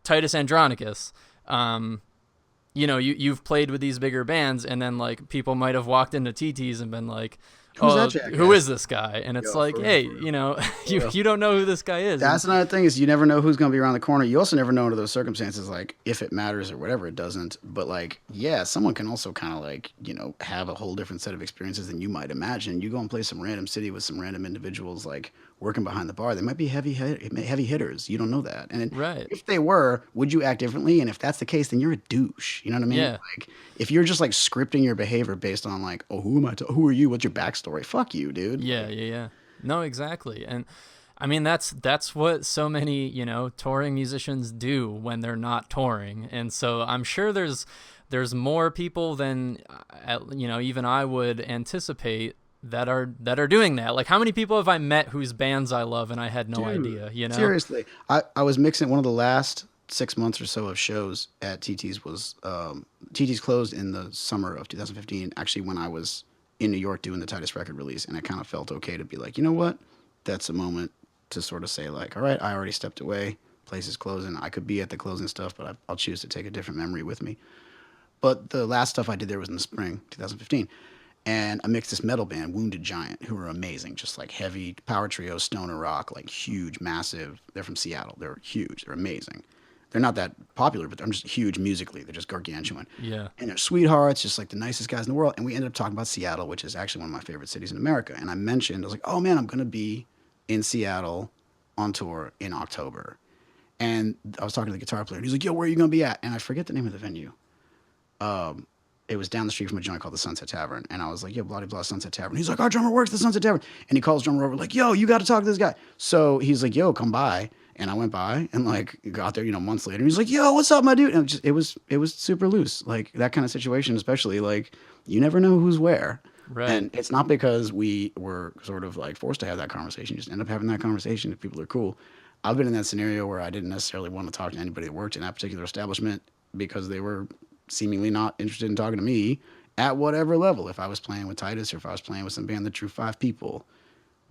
Titus Andronicus, you know, you've played with these bigger bands, and then like people might have walked into TT's and been like, who is this guy? And it's like, hey, you know, you don't know who this guy is. That's another thing, is you never know who's going to be around the corner. You also never know under those circumstances, like if it matters or whatever, it doesn't. But like, yeah, someone can also kind of like, you know, have a whole different set of experiences than you might imagine. You go and play some random city with some random individuals like working behind the bar. They might be heavy hitters. You don't know that. And if they were, would you act differently? And if that's the case, then you're a douche. You know what I mean? Yeah. Like, if you're just like scripting your behavior based on like, oh, who are you? What's your backstory? Fuck you, dude. Yeah. No, exactly. And I mean, that's what so many, you know, touring musicians do when they're not touring. And so I'm sure there's more people than, you know, even I would anticipate that are doing that. Like, how many people have I met whose bands I love and I had no idea, you know? Seriously. I was mixing one of the last 6 months or so of shows at TT's was TT's closed in the summer of 2015, actually, when I was in New York doing the Titus record release, and I kind of felt okay to be like, you know what, that's a moment to sort of say like, all right, I already stepped away, place is closing, I could be at the closing stuff, but I'll choose to take a different memory with me. But the last stuff I did there was in the spring 2015, and I mixed this metal band, Wounded Giant, who are amazing, just like heavy power trio, stoner rock, like huge, massive. They're from Seattle. They're huge. They're amazing. They're not that popular, but they're just huge musically. They're just gargantuan. Yeah. And they're sweethearts, just like the nicest guys in the world. And we ended up talking about Seattle, which is actually one of my favorite cities in America. And I was like, oh man, I'm going to be in Seattle on tour in October. And I was talking to the guitar player, and he's like, yo, where are you going to be at? And I forget the name of the venue. It was down the street from a joint called the Sunset Tavern. And I was like, yeah, blah, blah, Sunset Tavern. He's like, our drummer works at the Sunset Tavern. And he calls drummer over like, yo, you got to talk to this guy. So he's like, yo, come by. And I went by and like got there, months later. And he's like, "Yo, what's up, my dude?" And it was super loose, like that kind of situation, especially like you never know who's where. Right. And it's not because we were sort of like forced to have that conversation. You just end up having that conversation if people are cool. I've been in that scenario where I didn't necessarily want to talk to anybody that worked in that particular establishment because they were seemingly not interested in talking to me at whatever level. If I was playing with Titus or if I was playing with some band that drew 5 people,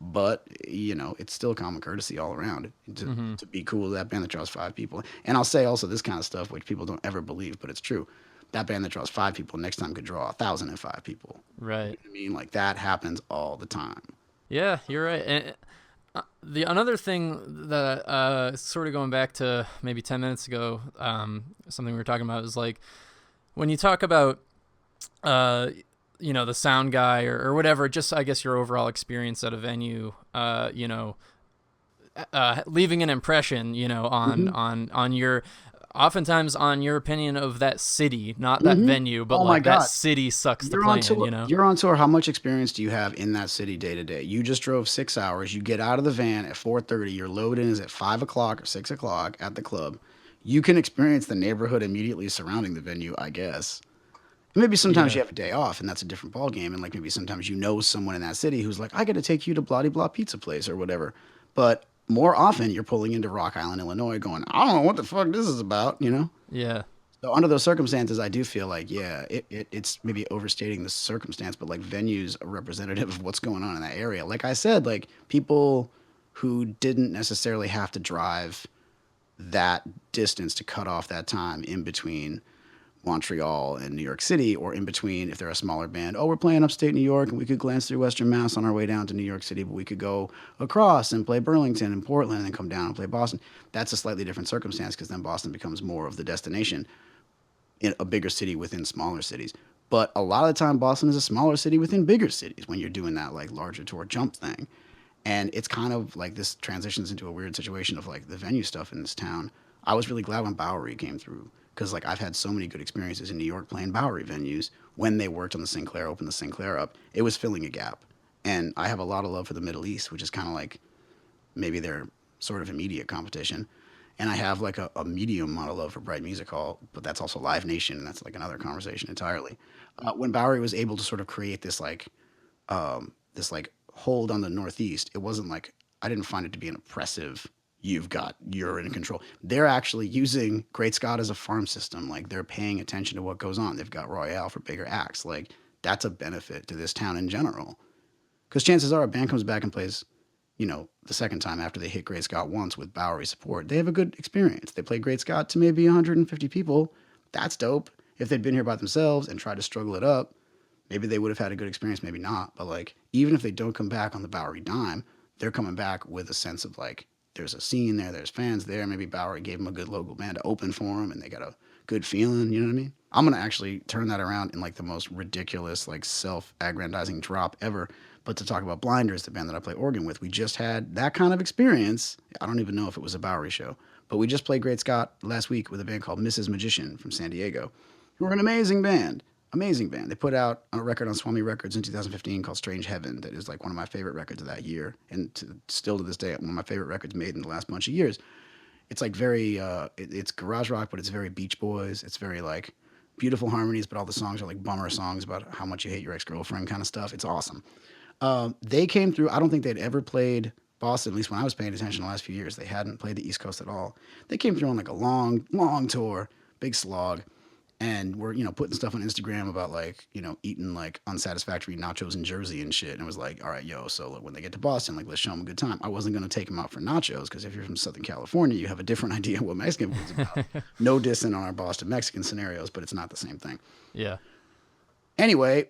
but it's still common courtesy all around Mm-hmm. to be cool with that band that draws 5 people. And I'll say also this kind of stuff, which people don't ever believe, but it's true. That band that draws 5 people next time could draw 1,005 people. You Right. know what I mean? Like that happens all the time. Yeah, you're right. And the another thing that sort of going back to maybe 10 minutes ago, something we were talking about is like when you talk about uh, the sound guy or whatever, just I guess your overall experience at a venue, leaving an impression, Hmm. on your, oftentimes on your opinion of that city, not that Hmm. venue, but Oh my like that God. city sucks to You're on play in, tour. You're on tour. How much experience do you have in that city day to day? You just drove 6 hours. You get out of the van at 4:30. Your load in is at 5 o'clock or 6 o'clock at the club. You can experience the neighborhood immediately surrounding the venue, I guess. Maybe sometimes Yeah. you have a day off, and that's a different ball game. And like maybe sometimes someone in that city who's like, I got to take you to blah blah pizza place or whatever. But more often, you're pulling into Rock Island, Illinois, going, I don't know what the fuck this is about. Yeah. So under those circumstances, I do feel like, yeah, it's maybe overstating the circumstance, but like venues are representative of what's going on in that area. Like I said, like people who didn't necessarily have to drive that distance to cut off that time in between Montreal and New York City, or in between if they're a smaller band. Oh, we're playing upstate New York and we could glance through Western Mass on our way down to New York City, but we could go across and play Burlington and Portland and then come down and play Boston. That's a slightly different circumstance because then Boston becomes more of the destination in a bigger city within smaller cities. But a lot of the time, Boston is a smaller city within bigger cities when you're doing that like larger tour jump thing. And it's kind of like this transitions into a weird situation of like the venue stuff in this town. I was really glad when Bowery came through because like I've had so many good experiences in New York playing Bowery venues when they worked on the Sinclair, opened the Sinclair up. It was filling a gap. And I have a lot of love for the Middle East, which is kind of like maybe their sort of immediate competition. And I have like a medium amount of love for Bright Music Hall, but that's also Live Nation, and that's like another conversation entirely. When Bowery was able to sort of create this like hold on the Northeast, it wasn't like I didn't find it to be an oppressive. You're in control. They're actually using Great Scott as a farm system. Like they're paying attention to what goes on. They've got Royale for bigger acts. Like that's a benefit to this town in general. Because chances are a band comes back and plays, the second time after they hit Great Scott once with Bowery support, they have a good experience. They play Great Scott to maybe 150 people. That's dope. If they'd been here by themselves and tried to struggle it up, maybe they would have had a good experience, maybe not. But like, even if they don't come back on the Bowery dime, they're coming back with a sense of like, there's a scene there, there's fans there. Maybe Bowery gave them a good local band to open for them, and they got a good feeling. You know what I mean? I'm gonna actually turn that around in like the most ridiculous, like self-aggrandizing drop ever. But to talk about Blinders, the band that I play organ with, we just had that kind of experience. I don't even know if it was a Bowery show, but we just played Great Scott last week with a band called Mrs. Magician from San Diego, who are an amazing band. Amazing band. They put out a record on Swami Records in 2015 called Strange Heaven that is like one of my favorite records of that year. And still to this day, one of my favorite records made in the last bunch of years. It's like very, it's garage rock, but it's very Beach Boys. It's very like beautiful harmonies, but all the songs are like bummer songs about how much you hate your ex girlfriend kind of stuff. It's awesome. They came through. I don't think they'd ever played Boston, at least when I was paying attention the last few years. They hadn't played the East Coast at all. They came through on like a long, long tour, big slog, and we're putting stuff on Instagram about like eating like unsatisfactory nachos in Jersey and shit. And it was like, all right, yo, so look, when they get to Boston, like let's show them a good time. I wasn't gonna take them out for nachos because if you're from Southern California, you have a different idea what Mexican food's about. No dissing on our Boston Mexican scenarios, but it's not the same thing. Yeah. Anyway,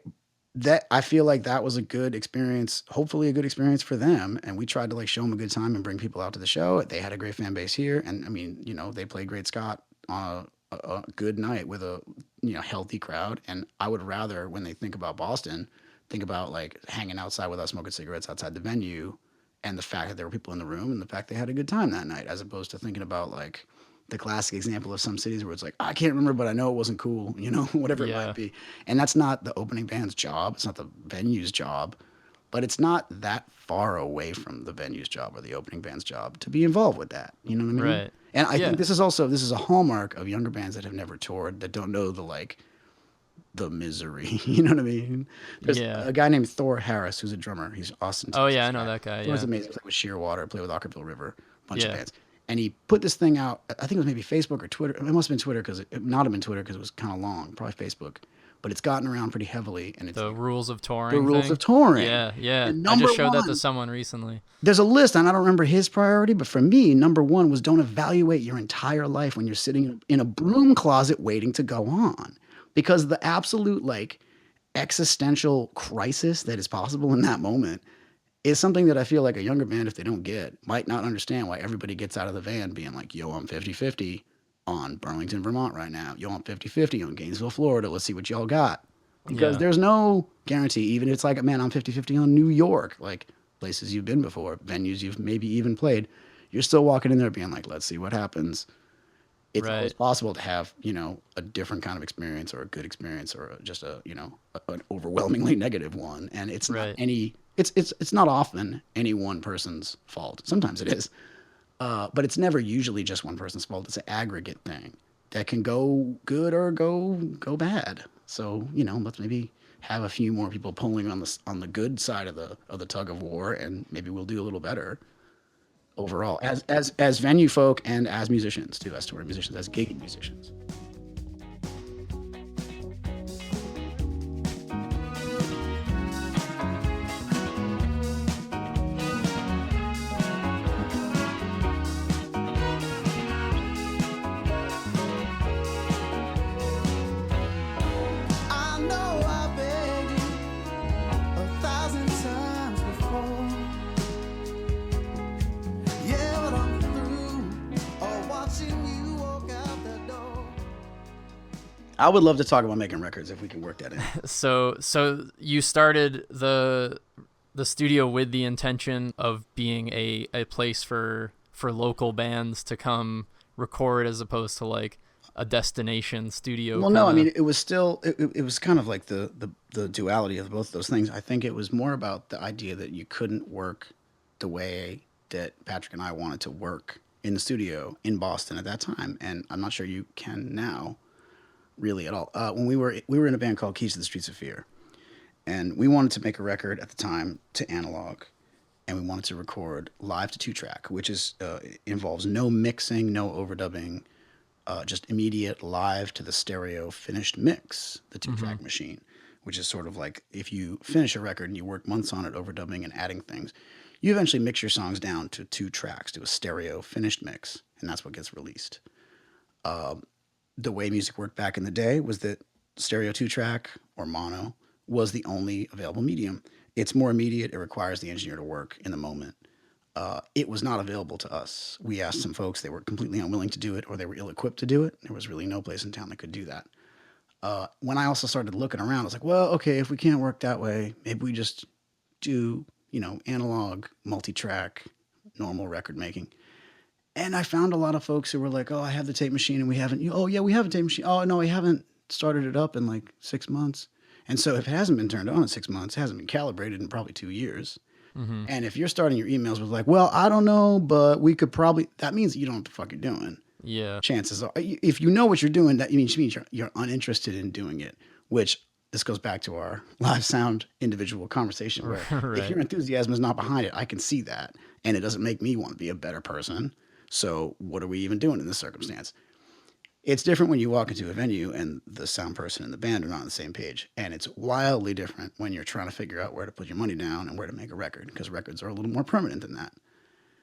that I feel like that was a good experience, hopefully a good experience for them. And we tried to like show them a good time and bring people out to the show. They had a great fan base here, and I mean, they played Great Scott on a good night with a healthy crowd. And I would rather, when they think about Boston, think about like hanging outside with us, smoking cigarettes outside the venue, and the fact that there were people in the room, and the fact they had a good time that night, as opposed to thinking about like the classic example of some cities where it's like, I can't remember, but I know it wasn't cool, whatever it might Yeah. be. And that's not the opening band's job. It's not the venue's job. but it's not that far away from the venue's job or the opening band's job to be involved with that. You know what I mean? Right. And I Yeah. think this is a hallmark of younger bands that have never toured, that don't know the misery. You know what I mean? There's Yeah. a guy named Thor Harris who's a drummer. He's Austin, Oh yeah, Texas I know guy. that guy. Thor's Yeah. amazing. Played with Shearwater, played with Ockerville River, a bunch of Yeah. bands. And he put this thing out. I think it was maybe Facebook or Twitter. It must have been Twitter because it not have been Twitter because it was kind of long. Probably Facebook, but it's gotten around pretty heavily. And it's The like rules of the touring rules of thing. touring. Yeah, yeah. And I number just showed that to one, someone recently. there's a list, and I don't remember his priority, but for me, number one was don't evaluate your entire life when you're sitting in a broom closet waiting to go on. Because the absolute existential crisis that is possible in that moment is something that I feel like a younger band, if they don't get, might not understand why everybody gets out of the van being like, yo, I'm 50-50 on Burlington, Vermont right now. Yo, I'm 50-50 on Gainesville, Florida. Let's see what y'all got. Because Yeah. there's no guarantee, even if it's like, man, I'm 50-50 on New York, like places you've been before, venues you've maybe even played. You're still walking in there being like, let's see what happens. It's always Right. possible to have, a different kind of experience or a good experience or just an overwhelmingly negative one. And it's not Right. it's not often any one person's fault. Sometimes it is. But it's never usually just one person's fault. It's an aggregate thing that can go good or go bad. So let's maybe have a few more people pulling on the good side of the tug of war, and maybe we'll do a little better overall as venue folk and as musicians too, as touring musicians, as gigging musicians. I know I begged you 1,000 times before. Yeah, but I'm through watching you walk out that door. I would love to talk about making records if we can work that in. So you started the studio with the intention of being a place for local bands to come record, as opposed to like a destination studio. Well, no, I kinda. mean, it was still it was kind of like the duality of both of those things. I think it was more about the idea that you couldn't work the way that Patrick and I wanted to work in the studio in Boston at that time, and I'm not sure you can now really at all. When we were in a band called Keys to the Streets of Fear, and we wanted to make a record at the time to analog, and we wanted to record live to 2-track, which is involves no mixing, no overdubbing, just immediate live to the stereo finished mix, the 2-track machine, which is sort of like if you finish a record and you work months on it, overdubbing and adding things, you eventually mix your songs down to 2 tracks, to a stereo finished mix, and that's what gets released. The way music worked back in the day was that stereo 2-track or mono was the only available medium. It's more immediate. It requires the engineer to work in the moment. It was not available to us. We asked some folks, they were completely unwilling to do it, or they were ill-equipped to do it. There was really no place in town that could do that. When I also started looking around, I was like, well, okay, if we can't work that way, maybe we just do, analog, multi-track, normal record making. And I found a lot of folks who were like, oh, I have the tape machine and we haven't, oh, yeah, we have a tape machine. Oh, no, we haven't started it up in like 6 months. And so if it hasn't been turned on in 6 months, it hasn't been calibrated in probably 2 years. Mm-hmm. And if you're starting your emails with like, well, I don't know, but we could probably, that means that you don't know what the fuck you're doing. Yeah. Chances are, if you know what you're doing, that means you're uninterested in doing it, which this goes back to our live sound individual conversation where Right. if your enthusiasm is not behind it, I can see that. And it doesn't make me want to be a better person. So what are we even doing in this circumstance? It's different when you walk into a venue and the sound person and the band are not on the same page. And it's wildly different when you're trying to figure out where to put your money down and where to make a record, because records are a little more permanent than that.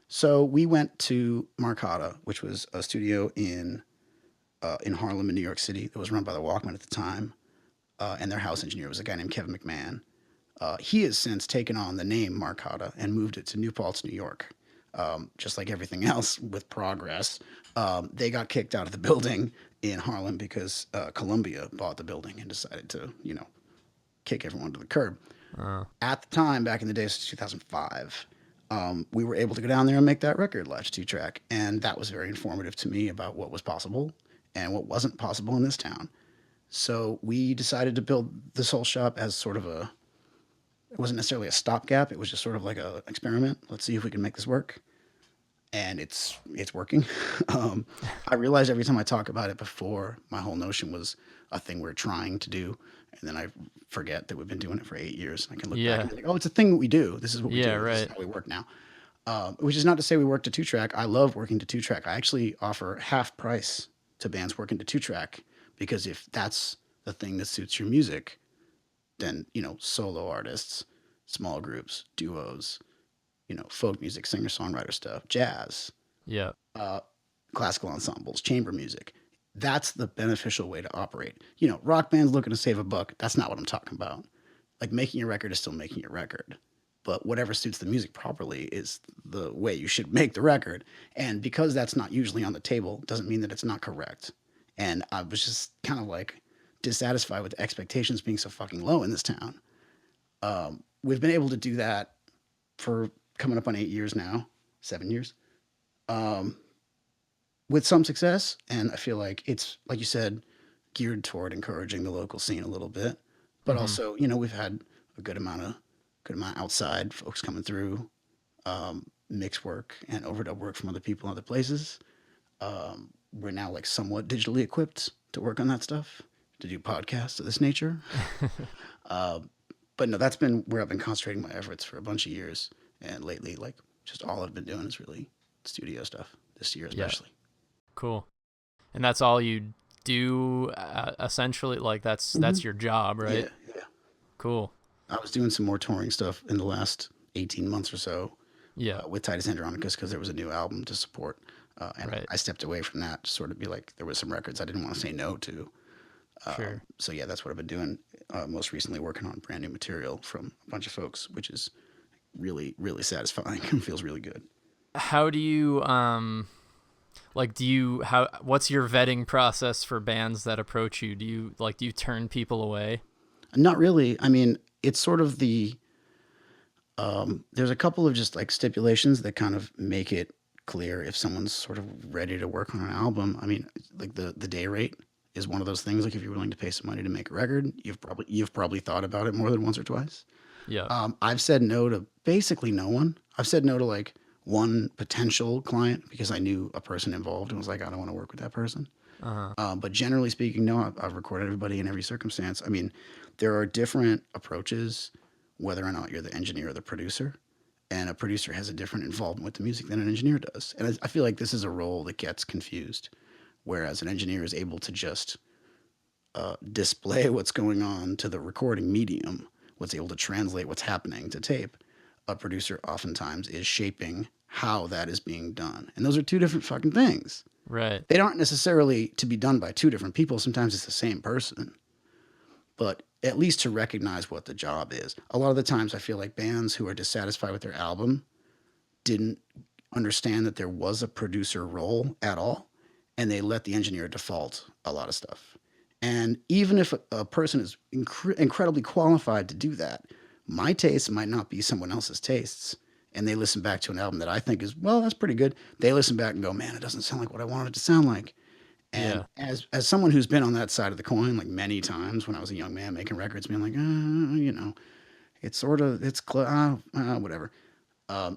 So we went to Marcata, which was a studio in Harlem in New York City that was run by the Walkmen at the time. And their house engineer was a guy named Kevin McMahon. He has since taken on the name Marcata and moved it to New Paltz, New York. Just like everything else with progress, they got kicked out of the building in Harlem because Columbia bought the building and decided to, kick everyone to the curb. At the time, back in the days of 2005, we were able to go down there and make that record, Live 2-track. And that was very informative to me about what was possible and what wasn't possible in this town. So we decided to build this whole shop as sort of it wasn't necessarily a stopgap. It was just sort of like a experiment. Let's see if we can make this work. And it's working. I realize every time I talk about it before, my whole notion was a thing we're trying to do, and then I forget that we've been doing it for 8 years. I can look back Yeah. and be like, oh, it's a thing that we do. This is what we Yeah, do. This is right. how we work now. Which is not to say we work to 2-track. I love working to 2-track. I actually offer half price to bands working to 2-track because if that's the thing that suits your music, then solo artists, small groups, duos, folk music, singer-songwriter stuff, jazz, Yeah. classical ensembles, chamber music. That's the beneficial way to operate. Rock bands looking to save a buck. That's not what I'm talking about. Like making a record is still making a record, but whatever suits the music properly is the way you should make the record. And because that's not usually on the table, doesn't mean that it's not correct. And I was just kind of like dissatisfied with the expectations being so fucking low in this town. We've been able to do that for coming up on 8 years now, 7 years, with some success. And I feel like it's, like you said, geared toward encouraging the local scene a little bit. But also, we've had a good amount outside folks coming through, mix work and overdub work from other people in other places. We're now like somewhat digitally equipped to work on that stuff, to do podcasts of this nature. But no, that's been where I've been concentrating my efforts for a bunch of years. And lately, like just all I've been doing is really studio stuff this year, especially. Yeah. Cool. And that's all you do essentially? Like that's your job, right? Yeah. Cool. I was doing some more touring stuff in the last 18 months or so. Yeah. With Titus Andronicus because there was a new album to support. And Right. I stepped away from that to sort of be like, there was some records I didn't want to say no to. Sure. So yeah, that's what I've been doing. Most recently working on brand new material from a bunch of folks, which is really, really satisfying and feels really good. How do you what's your vetting process for bands that approach you? Do you turn people away? Not really. I mean, it's sort of there's a couple of just like stipulations that kind of make it clear if someone's sort of ready to work on an album. I mean, like the day rate is one of those things. Like if you're willing to pay some money to make a record, you've probably thought about it more than once or twice. Yeah. I've said no to basically no one. I've said no to like one potential client because I knew a person involved and was like, I don't want to work with that person. But generally speaking, no, I've recorded everybody in every circumstance. I mean, there are different approaches, whether or not you're the engineer or the producer. And a producer has a different involvement with the music than an engineer does. And I feel like this is a role that gets confused, whereas an engineer is able to just display what's going on to the recording medium, what's able to translate what's happening to tape. A producer oftentimes is shaping how that is being done. And those are two different fucking things. Right. They aren't necessarily to be done by two different people. Sometimes it's the same person. But at least to recognize what the job is. A lot of the times I feel like bands who are dissatisfied with their album didn't understand that there was a producer role at all, and they let the engineer default a lot of stuff. And even if a person is incredibly qualified to do that, my tastes might not be someone else's tastes. And they listen back to an album that I think is, well, that's pretty good. They listen back and go, man, it doesn't sound like what I wanted it to sound like. And as someone who's been on that side of the coin like many times when I was a young man making records, being like, it's sort of, whatever.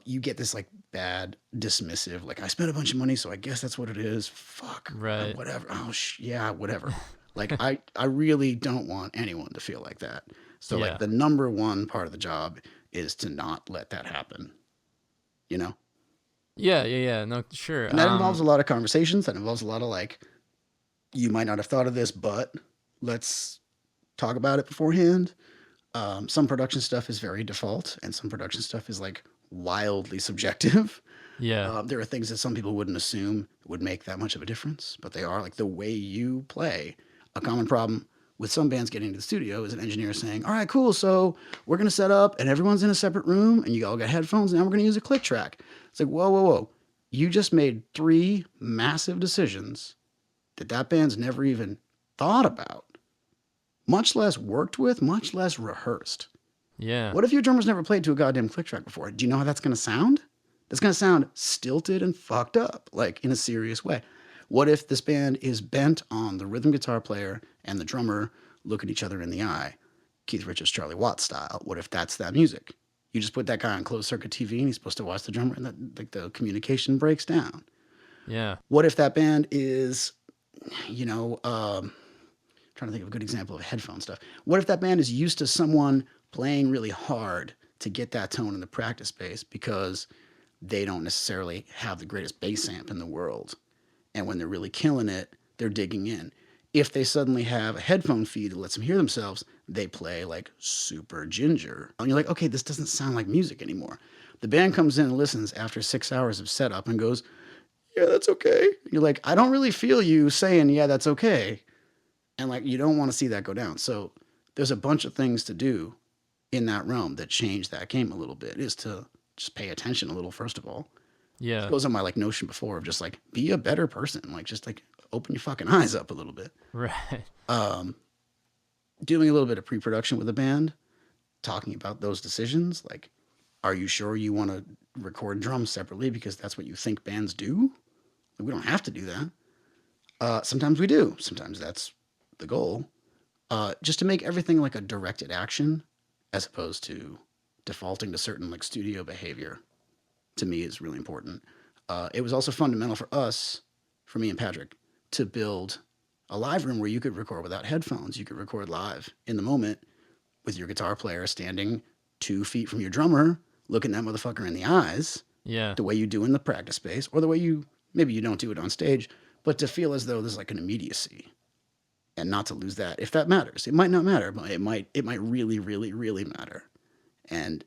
You get this like bad dismissive, like I spent a bunch of money, so I guess that's what it is. Fuck, Right. whatever. Oh, yeah, whatever. Like I really don't want anyone to feel like that. So Yeah. like the number one part of the job is to not let that happen. Yeah. No, sure. And that involves a lot of conversations. That involves a lot of like, you might not have thought of this, but let's talk about it beforehand. Some production stuff is very default, and some production stuff is like wildly subjective. Yeah. There are things that some people wouldn't assume would make that much of a difference, but they are like the way you play. A common problem with some bands getting into the studio is an engineer saying, all right, cool, so we're going to set up and everyone's in a separate room and you all got headphones and now we're going to use a click track. It's like, whoa. You just made 3 massive decisions that band's never even thought about, much less worked with, much less rehearsed. Yeah. What if your drummer's never played to a goddamn click track before? Do you know how that's going to sound? That's going to sound stilted and fucked up, like in a serious way. What if this band is bent on the rhythm guitar player and the drummer look at each other in the eye? Keith Richards, Charlie Watts style. What if that's that music? You just put that guy on closed circuit TV and he's supposed to watch the drummer, and the communication breaks down. Yeah. What if that band is, trying to think of a good example of headphone stuff. What if that band is used to someone playing really hard to get that tone in the practice space because they don't necessarily have the greatest bass amp in the world, and when they're really killing it, they're digging in. If they suddenly have a headphone feed that lets them hear themselves, they play like super ginger. And you're like, okay, this doesn't sound like music anymore. The band comes in and listens after 6 hours of setup and goes, yeah, that's okay. You're like, I don't really feel you saying, yeah, that's okay. And like, you don't want to see that go down. So there's a bunch of things to do in that realm that change that game a little bit, is to just pay attention a little, first of all. Yeah. It goes on my like notion before of just like, be a better person. Like, just like open your fucking eyes up a little bit. Right. Doing a little bit of pre-production with a band, talking about those decisions. Like, are you sure you want to record drums separately because that's what you think bands do? We don't have to do that. Sometimes we do. Sometimes that's the goal. Just to make everything like a directed action as opposed to defaulting to certain like studio behavior, to me is really important. It was also fundamental for us, for me and Patrick, to build a live room where you could record without headphones. You could record live in the moment with your guitar player standing 2 feet from your drummer, looking that motherfucker in the eyes. Yeah. The way you do in the practice space, or the way maybe you don't do it on stage, but to feel as though there's like an immediacy, and not to lose that. If that matters, it might not matter, but it might really, really, really matter. And,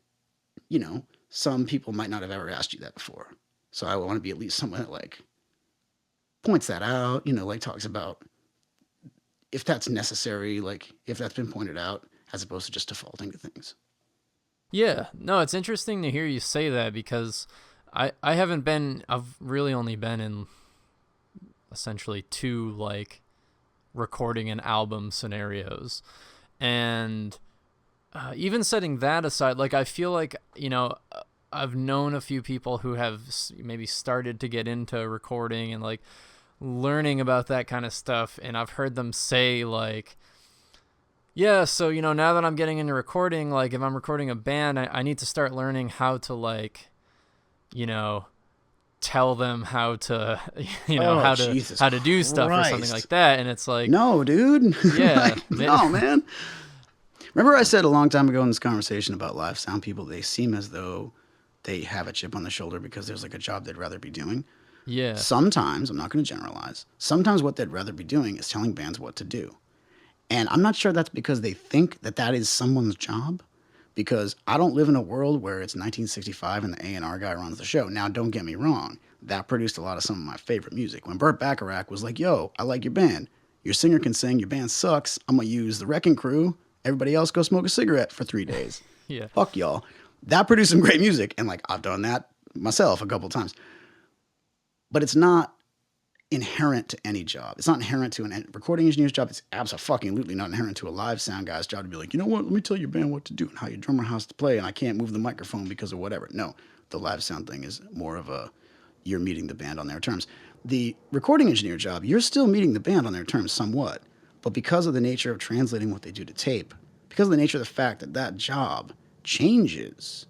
some people might not have ever asked you that before. So I want to be at least someone that like points that out, like talks about if that's necessary, like if that's been pointed out, as opposed to just defaulting to things. Yeah. No, it's interesting to hear you say that, because I've really only been in essentially 2 like recording an album scenarios. And even setting that aside, like I feel like, I've known a few people who have maybe started to get into recording and like learning about that kind of stuff. And I've heard them say like, yeah, so, now that I'm getting into recording, like if I'm recording a band, I need to start learning how to like, tell them how to, how to do stuff or something like that. And it's like, no, dude. Yeah. No, man. Remember I said a long time ago in this conversation about live sound people, they seem as though they have a chip on the shoulder because there's like a job they'd rather be doing. Yeah. Sometimes, I'm not going to generalize, sometimes what they'd rather be doing is telling bands what to do. And I'm not sure that's because they think that is someone's job, because I don't live in a world where it's 1965 and the A&R guy runs the show. Now, don't get me wrong. That produced a lot of some of my favorite music. When Burt Bacharach was like, yo, I like your band. Your singer can sing. Your band sucks. I'm going to use the Wrecking Crew. Everybody else go smoke a cigarette for 3 days. Yeah. Fuck y'all. That produced some great music. And like, I've done that myself a couple of times. But it's not inherent to any job. It's not inherent to a recording engineer's job. It's absolutely not inherent to a live sound guy's job to be like, you know what, let me tell your band what to do and how your drummer has to play, and I can't move the microphone because of whatever. No, the live sound thing is more of a, you're meeting the band on their terms. The recording engineer job, you're still meeting the band on their terms somewhat, but because of the nature of translating what they do to tape, because of the nature of the fact that that job changes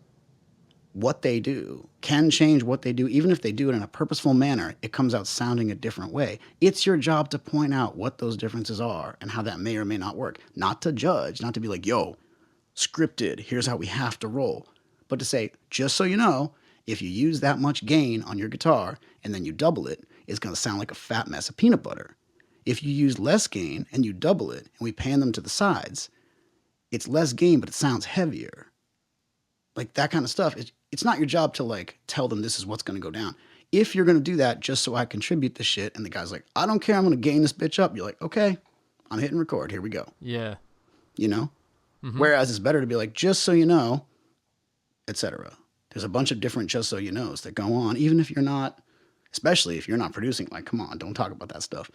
what they do, can change what they do, even if they do it in a purposeful manner, it comes out sounding a different way. It's your job to point out what those differences are and how that may or may not work. Not to judge, not to be like, yo, scripted, here's how we have to roll. But to say, just so you know, if you use that much gain on your guitar and then you double it, it's going to sound like a fat mess of peanut butter. If you use less gain and you double it and we pan them to the sides, it's less gain, but it sounds heavier. Like that kind of stuff. It's not your job to like tell them this is what's going to go down. If you're going to do that just so I contribute the shit and the guy's like, I don't care, I'm going to gain this bitch up. You're like, okay, I'm hitting record. Here we go. Yeah. Mm-hmm. Whereas it's better to be like, just so you know, etc. There's a bunch of different just so you knows that go on, even if you're not, especially if you're not producing, like, come on, don't talk about that stuff.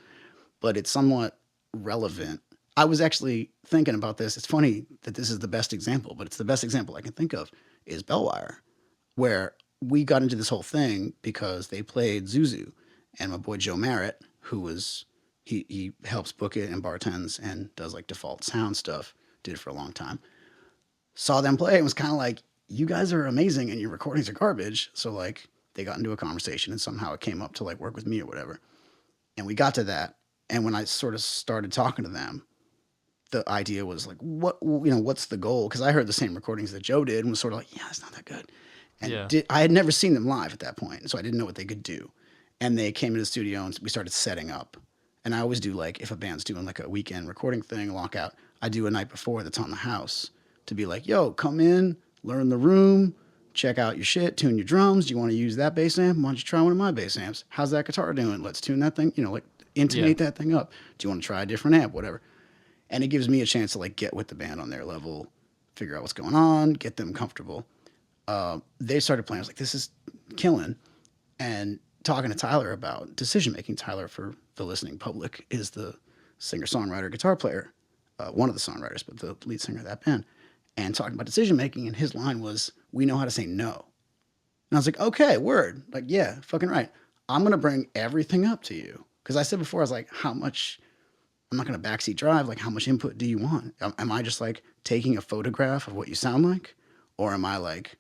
But it's somewhat relevant. I was actually thinking about this. It's funny that this is the best example, but it's the best example I can think of is Bellwire, where we got into this whole thing because they played Zuzu, and my boy Joe Merritt, who was, he helps book it and bartends and does like default sound stuff, did for a long time. Saw them play and was kind of like, you guys are amazing and your recordings are garbage. So like they got into a conversation and somehow it came up to like work with me or whatever. And we got to that. And when I sort of started talking to them, the idea was like, what's the goal? Because I heard the same recordings that Joe did and was sort of like, yeah, it's not that good. And I had never seen them live at that point, so I didn't know what they could do. And they came into the studio and we started setting up. And I always do like, if a band's doing like a weekend recording thing, lockout, I do a night before that's on the house to be like, yo, come in, learn the room, check out your shit, tune your drums. Do you want to use that bass amp? Why don't you try one of my bass amps? How's that guitar doing? Let's tune that thing, like intonate that thing up. Do you want to try a different amp? Whatever. And it gives me a chance to like get with the band on their level, figure out what's going on, get them comfortable. They started playing. I was like, this is killing. And talking to Tyler about decision making. Tyler, for the listening public, is the singer, songwriter, guitar player, one of the songwriters, but the lead singer of that band. And talking about decision making, and his line was, "We know how to say no." And I was like, okay, word. Like, yeah, fucking right. I'm gonna bring everything up to you because I said before, I was like, how much? I'm not going to backseat drive. Like, how much input do you want? Am I just like taking a photograph of what you sound like? Or am I like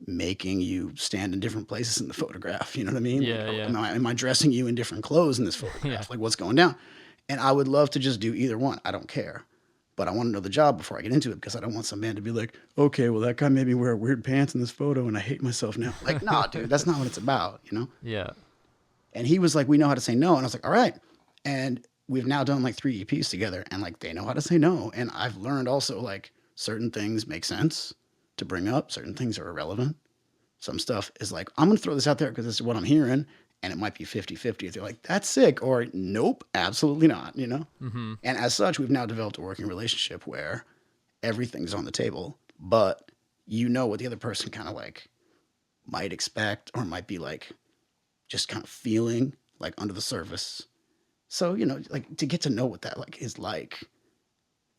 making you stand in different places in the photograph? You know what I mean? Yeah, yeah. Am I dressing you in different clothes in this photograph? Like, what's going down? And I would love to just do either one. I don't care. But I want to know the job before I get into it because I don't want some man to be like, okay, well, that guy made me wear weird pants in this photo and I hate myself now. Like, nah, dude, that's not what it's about, Yeah. And he was like, we know how to say no. And I was like, all right. And we've now done like 3 EPs together and like they know how to say no. And I've learned also like certain things make sense to bring up, certain things are irrelevant. Some stuff is like, I'm going to throw this out there because this is what I'm hearing. And it might be 50-50. If they're like, that's sick, or nope, absolutely not, Mm-hmm. And as such, we've now developed a working relationship where everything's on the table, but what the other person kind of like might expect or might be like just kind of feeling like under the surface. So, like to get to know what that like is like,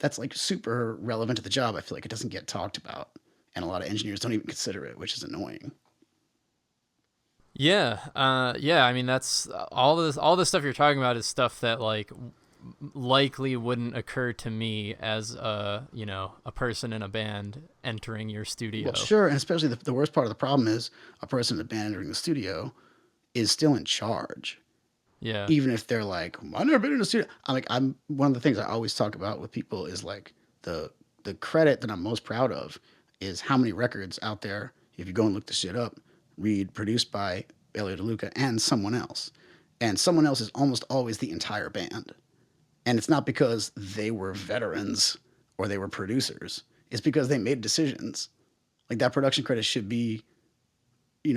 that's like super relevant to the job. I feel like it doesn't get talked about and a lot of engineers don't even consider it, which is annoying. Yeah. I mean, that's all this stuff you're talking about is stuff that like likely wouldn't occur to me as a person in a band entering your studio. Well, sure. And especially the worst part of the problem is a person in a band entering the studio is still in charge. Yeah. Even if they're like, I've never been in a studio. I'm one of the things I always talk about with people is like the credit that I'm most proud of is how many records out there, if you go and look the shit up, read produced by Elio DeLuca and someone else. And someone else is almost always the entire band. And it's not because they were veterans or they were producers. It's because they made decisions. Like that production credit should be,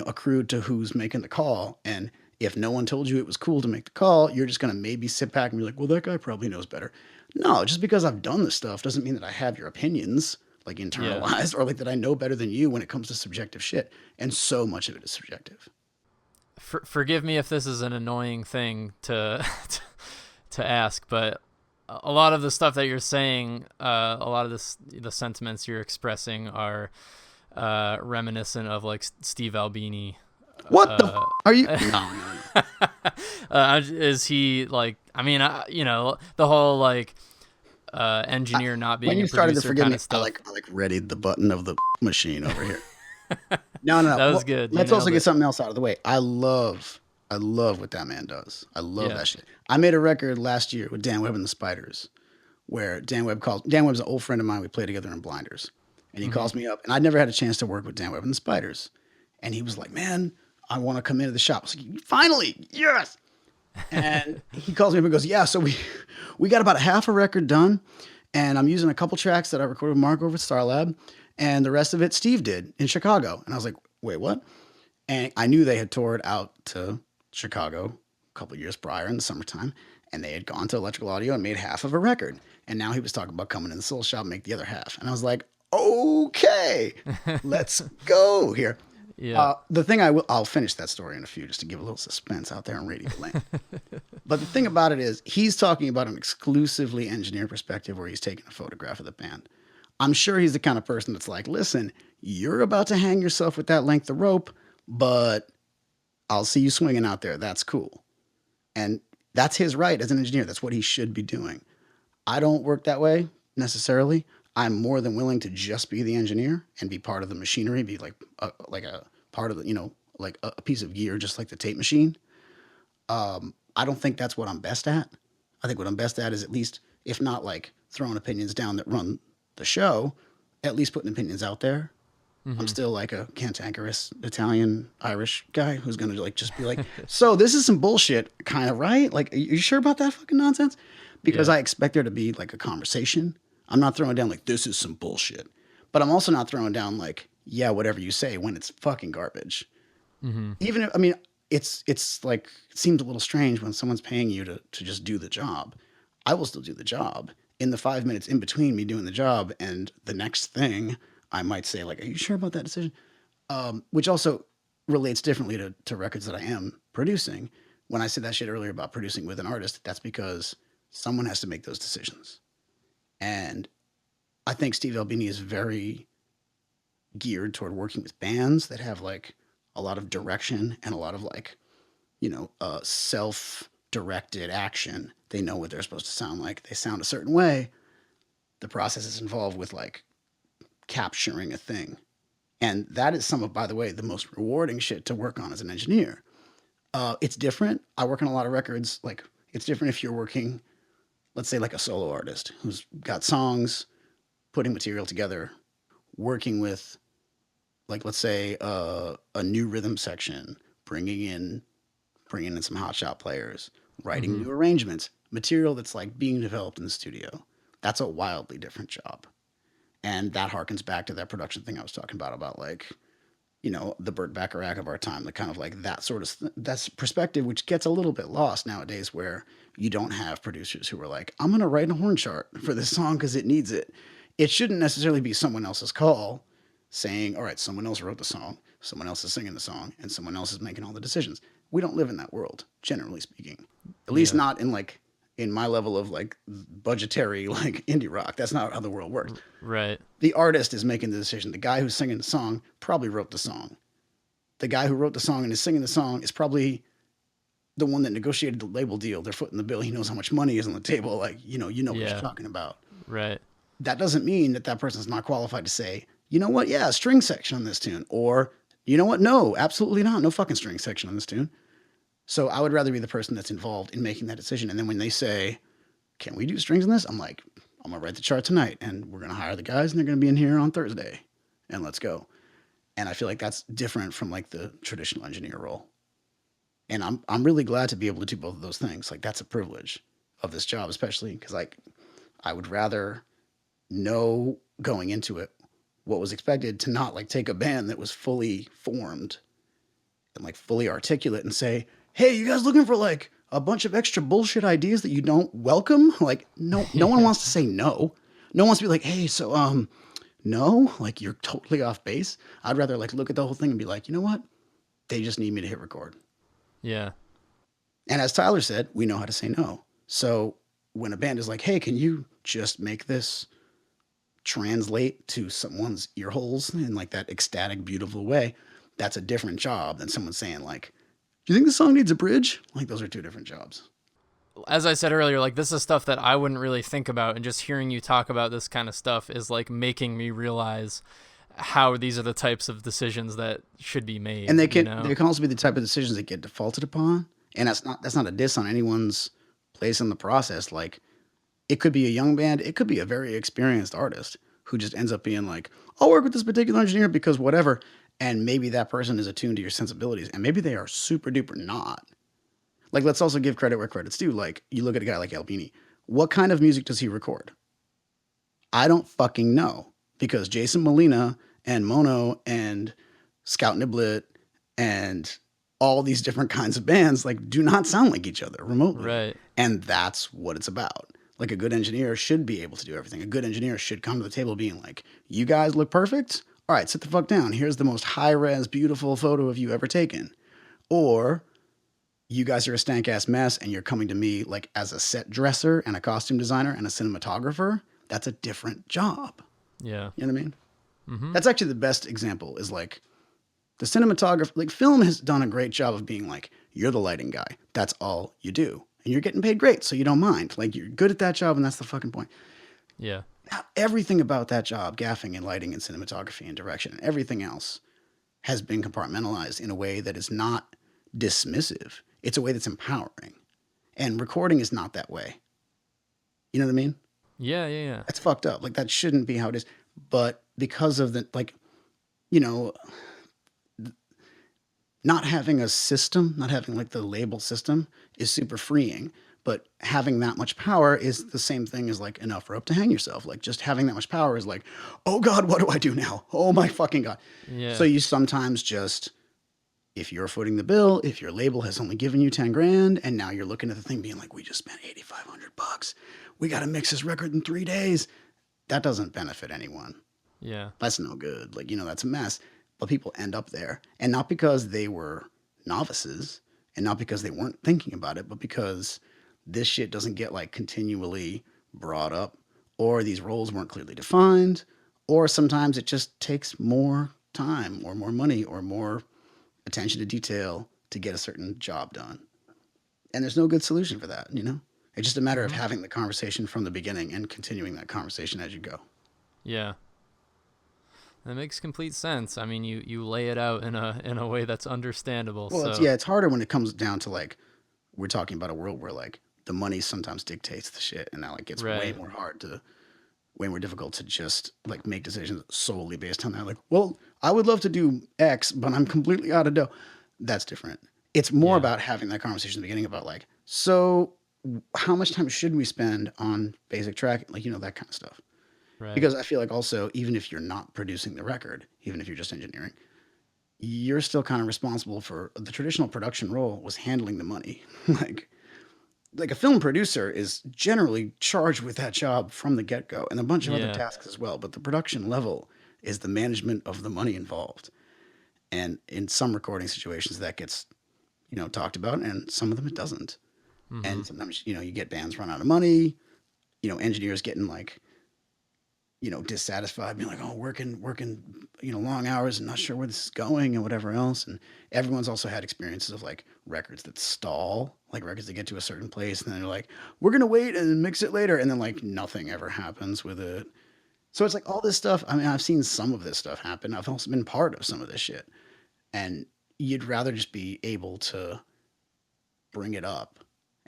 accrued to who's making the call. And if no one told you it was cool to make the call, you're just going to maybe sit back and be like, well, that guy probably knows better. No, just because I've done this stuff doesn't mean that I have your opinions like internalized or like that I know better than you when it comes to subjective shit. And so much of it is subjective. Forgive me if this is an annoying thing to to ask, but a lot of the stuff that you're saying, a lot of the sentiments you're expressing are reminiscent of like Steve Albini. What the are you? No. Is he like? I mean, the whole like engineer not being when you a started to producer forgive kind me, of stuff. I readied the button of the machine over here. No. That was good. Let's also get something else out of the way. I love what that man does. I love that shit. I made a record last year with Dan Webb and the Spiders, where Dan Webb's an old friend of mine. We played together in Blinders, and he calls me up, and I'd never had a chance to work with Dan Webb and the Spiders, and he was like, "Man, I want to come into the shop." I was like, "Finally, yes!" And he calls me up and goes, "Yeah, so we got about half a record done, and I'm using a couple tracks that I recorded with Mark over at Star Lab, and the rest of it Steve did in Chicago." And I was like, "Wait, what?" And I knew they had toured out to Chicago a couple years prior in the summertime, and they had gone to Electrical Audio and made half of a record. And now he was talking about coming in the Soul Shop and make the other half. And I was like, okay, let's go here. Yeah. The thing I'll finish that story in a few just to give a little suspense out there on Radio Land. But the thing about it is he's talking about an exclusively engineer perspective where he's taking a photograph of the band. I'm sure he's the kind of person that's like, listen, you're about to hang yourself with that length of rope, but I'll see you swinging out there. That's cool. And that's his right as an engineer. That's what he should be doing. I don't work that way. necessarily. I'm more than willing to just be the engineer and be part of the machinery, be like a part of the, like a piece of gear, just like the tape machine. I don't think that's what I'm best at. I think what I'm best at is at least, if not like throwing opinions down that run the show, at least putting opinions out there. I'm still like a cantankerous Italian Irish guy who's gonna like just be like, so this is some bullshit, kind of, right? Like, are you sure about that fucking nonsense? Because Yeah. I expect there to be like a conversation. I'm not throwing down like this is some bullshit, but I'm also not throwing down like, yeah, whatever you say when it's fucking garbage. Even if, I mean, it's like it seems a little strange when someone's paying you to just do the job. I will still do the job. In the 5 minutes in between me doing the job and the next thing, I might say like, "Are you sure about that decision?" Which also relates differently to records that I am producing. When I said that shit earlier about producing with an artist, that's because someone has to make those decisions. And I think Steve Albini is very geared toward working with bands that have like a lot of direction and a lot of like, self-directed action. They know what they're supposed to sound like. They sound a certain way. The process is involved with like capturing a thing. And that is some of, by the way, the most rewarding shit to work on as an engineer. It's different. I work on a lot of records. Like, it's different if you're working, let's say, like a solo artist who's got songs, putting material together, working with, like, let's say, a new rhythm section, bringing in some hotshot players, writing new arrangements, material that's like being developed in the studio. That's a wildly different job. And that harkens back to that production thing I was talking about like, the Burt Bacharach of our time, the kind of like that sort of that's perspective, which gets a little bit lost nowadays, where you don't have producers who are like, I'm going to write a horn chart for this song because it needs it. It shouldn't necessarily be someone else's call saying, all right, someone else wrote the song, someone else is singing the song, and someone else is making all the decisions. We don't live in that world, generally speaking. At least Yeah. not in my level of like budgetary like indie rock. That's not how the world works. Right. The artist is making the decision. The guy who's singing the song probably wrote the song. The guy who wrote the song and is singing the song is probably the one that negotiated the label deal. They're footing the bill. He knows how much money is on the table. Like, what Yeah. you're talking about. Right. That doesn't mean that person's not qualified to say, you know what? Yeah, string section on this tune. Or, you know what? No, absolutely not. No fucking string section on this tune. So I would rather be the person that's involved in making that decision. And then when they say, can we do strings in this? I'm like, I'm going to write the chart tonight and we're going to hire the guys and they're going to be in here on Thursday and let's go. And I feel like that's different from like the traditional engineer role. And I'm really glad to be able to do both of those things. Like, that's a privilege of this job, especially because like I would rather know going into it what was expected to not like take a band that was fully formed and like fully articulate and say, hey, you guys looking for like a bunch of extra bullshit ideas that you don't welcome? Like, no one wants to say no. No one wants to be like, hey, so no, like you're totally off base. I'd rather like look at the whole thing and be like, you know what? They just need me to hit record. Yeah. And as Tyler said, we know how to say no. So when a band is like, hey, can you just make this translate to someone's ear holes in like that ecstatic, beautiful way, that's a different job than someone saying like, do you think this song needs a bridge? Like, those are two different jobs. As I said earlier, like, this is stuff that I wouldn't really think about, and just hearing you talk about this kind of stuff is like making me realize how these are the types of decisions that should be made. And they can also be the type of decisions that get defaulted upon. And that's not a diss on anyone's place in the process. Like, it could be a young band, it could be a very experienced artist who just ends up being like, I'll work with this particular engineer because whatever. And maybe that person is attuned to your sensibilities, and maybe they are super duper not. Like, let's also give credit where credit's due. Like, you look at a guy like Albini. What kind of music does he record? I don't fucking know, because Jason Molina and Mono and Scout Niblet and all these different kinds of bands like do not sound like each other remotely. Right. And that's what it's about. Like, a good engineer should be able to do everything. A good engineer should come to the table being like, you guys look perfect. All right, sit the fuck down. Here's the most high-res, beautiful photo of you ever taken. Or you guys are a stank-ass mess and you're coming to me like as a set dresser and a costume designer and a cinematographer. That's a different job. Yeah. You know what I mean? That's actually the best example is like the cinematographer. Like, film has done a great job of being like, you're the lighting guy. That's all you do. And you're getting paid great, so you don't mind. Like, you're good at that job and that's the fucking point. Yeah. Now, everything about that job, gaffing and lighting and cinematography and direction and everything else, has been compartmentalized in a way that is not dismissive. It's a way that's empowering. And recording is not that way. You know what I mean? Yeah. That's fucked up. Like, that shouldn't be how it is. But because of the, like, you know, not having a system, not having like the label system is super freeing. But having that much power is the same thing as like enough rope to hang yourself. Like, just having that much power is like, oh God, what do I do now? Oh my fucking God. Yeah. So you sometimes just, if you're footing the bill, if your label has only given you 10 grand and now you're looking at the thing being like, we just spent $8,500. We got to mix this record in 3 days. That doesn't benefit anyone. Yeah. That's no good. Like, that's a mess. But people end up there. And not because they were novices and not because they weren't thinking about it, but because this shit doesn't get like continually brought up, or these roles weren't clearly defined, or sometimes it just takes more time or more money or more attention to detail to get a certain job done. And there's no good solution for that, It's just a matter of having the conversation from the beginning and continuing that conversation as you go. Yeah. That makes complete sense. I mean, you lay it out in a way that's understandable. Well, so. it's harder when it comes down to like, we're talking about a world where like the money sometimes dictates the shit, and now it gets way more difficult to just like make decisions solely based on that. Like, well, I would love to do X, but I'm completely out of dough. That's different. It's more about having that conversation at the beginning about like, so how much time should we spend on basic tracking? Like, that kind of stuff. Right. Because I feel like also, even if you're not producing the record, even if you're just engineering, you're still kind of responsible for the traditional production role was handling the money. like a film producer is generally charged with that job from the get-go, and a bunch of other tasks as well. But the production level is the management of the money involved. And in some recording situations that gets, talked about, and some of them it doesn't. Mm-hmm. And sometimes, you get bands run out of money, engineers getting like, dissatisfied, being like, oh, working, long hours and not sure where this is going and whatever else. And everyone's also had experiences of like records that stall, like records that get to a certain place and then they're like, we're going to wait and mix it later. And then like nothing ever happens with it. So it's like all this stuff. I mean, I've seen some of this stuff happen. I've also been part of some of this shit. And you'd rather just be able to bring it up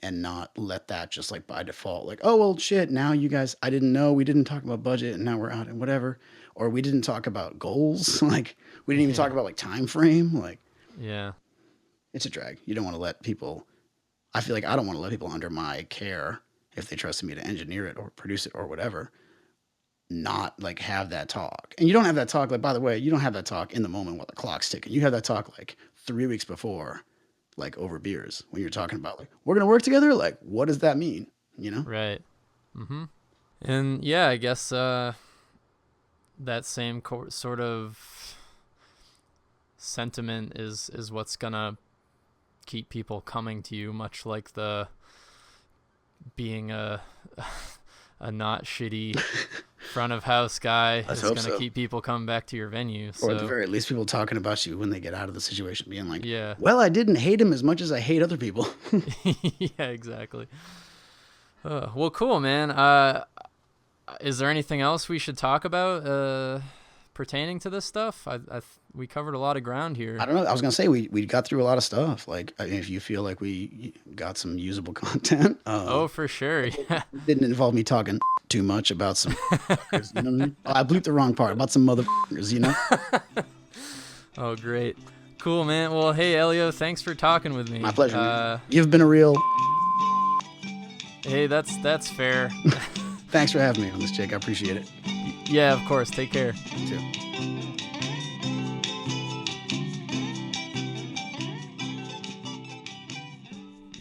and not let that just like by default, like, oh, well, shit, now you guys, I didn't know, we didn't talk about budget and now we're out and whatever. Or we didn't talk about goals. Like, we didn't even talk about like time frame. Like, it's a drag. You don't want to let people, I feel like I don't want to let people under my care if they trusted me to engineer it or produce it or whatever, not like have that talk. And you don't have that talk, like, by the way, you don't have that talk in the moment while the clock's ticking. You have that talk like 3 weeks before, like over beers, when you're talking about like, we're going to work together. Like, what does that mean? Right. Mm-hmm. And yeah, I guess, that same sort of sentiment is what's going to keep people coming to you, much like the being a not shitty front of house guy is going to keep people coming back to your venue. Or at the very least, people talking about you when they get out of the situation, being like, yeah, well, I didn't hate him as much as I hate other people. Yeah, exactly. Well, cool, man. Is there anything else we should talk about pertaining to this stuff? We covered a lot of ground here. I don't know. I was going to say we got through a lot of stuff. Like, if you feel like we got some usable content. Oh, for sure. Yeah. It didn't involve me talking too much about some fuckers, you know what I mean? Oh, I bleeped the wrong part. About some motherfuckers, Oh, great. Cool, man. Well, hey, Elio, thanks for talking with me. My pleasure. You've been a real... Hey, that's fair. Thanks for having me on this, Jake. I appreciate it. Yeah, of course. Take care. You too.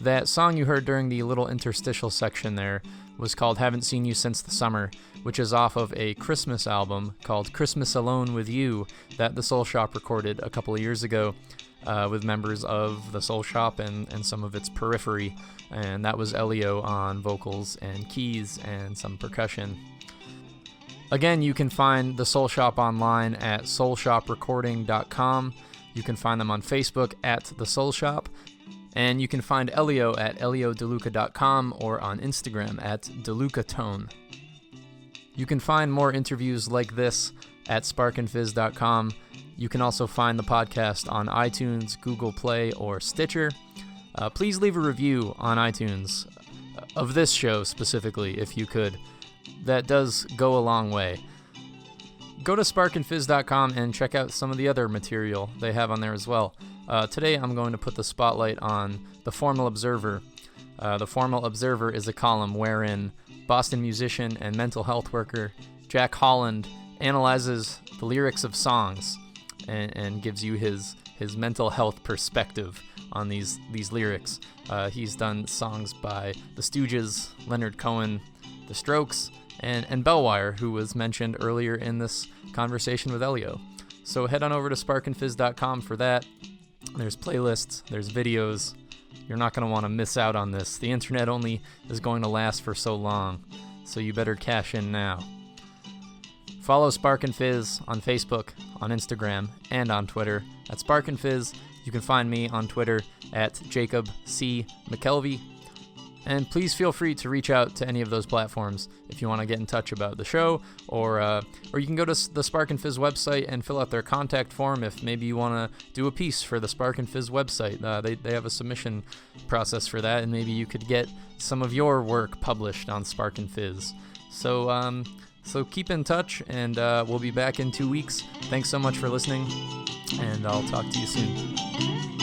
That song you heard during the little interstitial section there was called Haven't Seen You Since the Summer, which is off of a Christmas album called Christmas Alone with You that the Soul Shop recorded a couple of years ago with members of the Soul Shop and some of its periphery. And that was Elio on vocals and keys and some percussion. Again, you can find the Soul Shop online at soulshoprecording.com. You can find them on Facebook at The Soul Shop. And you can find Elio at eliodeluca.com or on Instagram at DeLucaTone. You can find more interviews like this at sparkandfizz.com. You can also find the podcast on iTunes, Google Play, or Stitcher. Please leave a review on iTunes of this show specifically, if you could. That does go a long way. Go to sparkandfizz.com and check out some of the other material they have on there as well. Today I'm going to put the spotlight on The Formal Observer. The Formal Observer is a column wherein Boston musician and mental health worker Jack Holland analyzes the lyrics of songs and gives you his mental health perspective on these lyrics. He's done songs by The Stooges, Leonard Cohen, The Strokes, and Bellwire, who was mentioned earlier in this conversation with Elio. So head on over to sparkandfizz.com for that. There's playlists, there's videos. You're not going to want to miss out on this. The internet only is going to last for so long, so you better cash in now. Follow Spark and Fizz on Facebook, on Instagram, and on Twitter at Spark and Fizz. You can find me on Twitter at Jacob C. McKelvey. And please feel free to reach out to any of those platforms if you want to get in touch about the show, or you can go to the Spark and Fizz website and fill out their contact form if maybe you want to do a piece for the Spark and Fizz website. They have a submission process for that, and maybe you could get some of your work published on Spark and Fizz. So keep in touch, and we'll be back in 2 weeks. Thanks so much for listening, and I'll talk to you soon.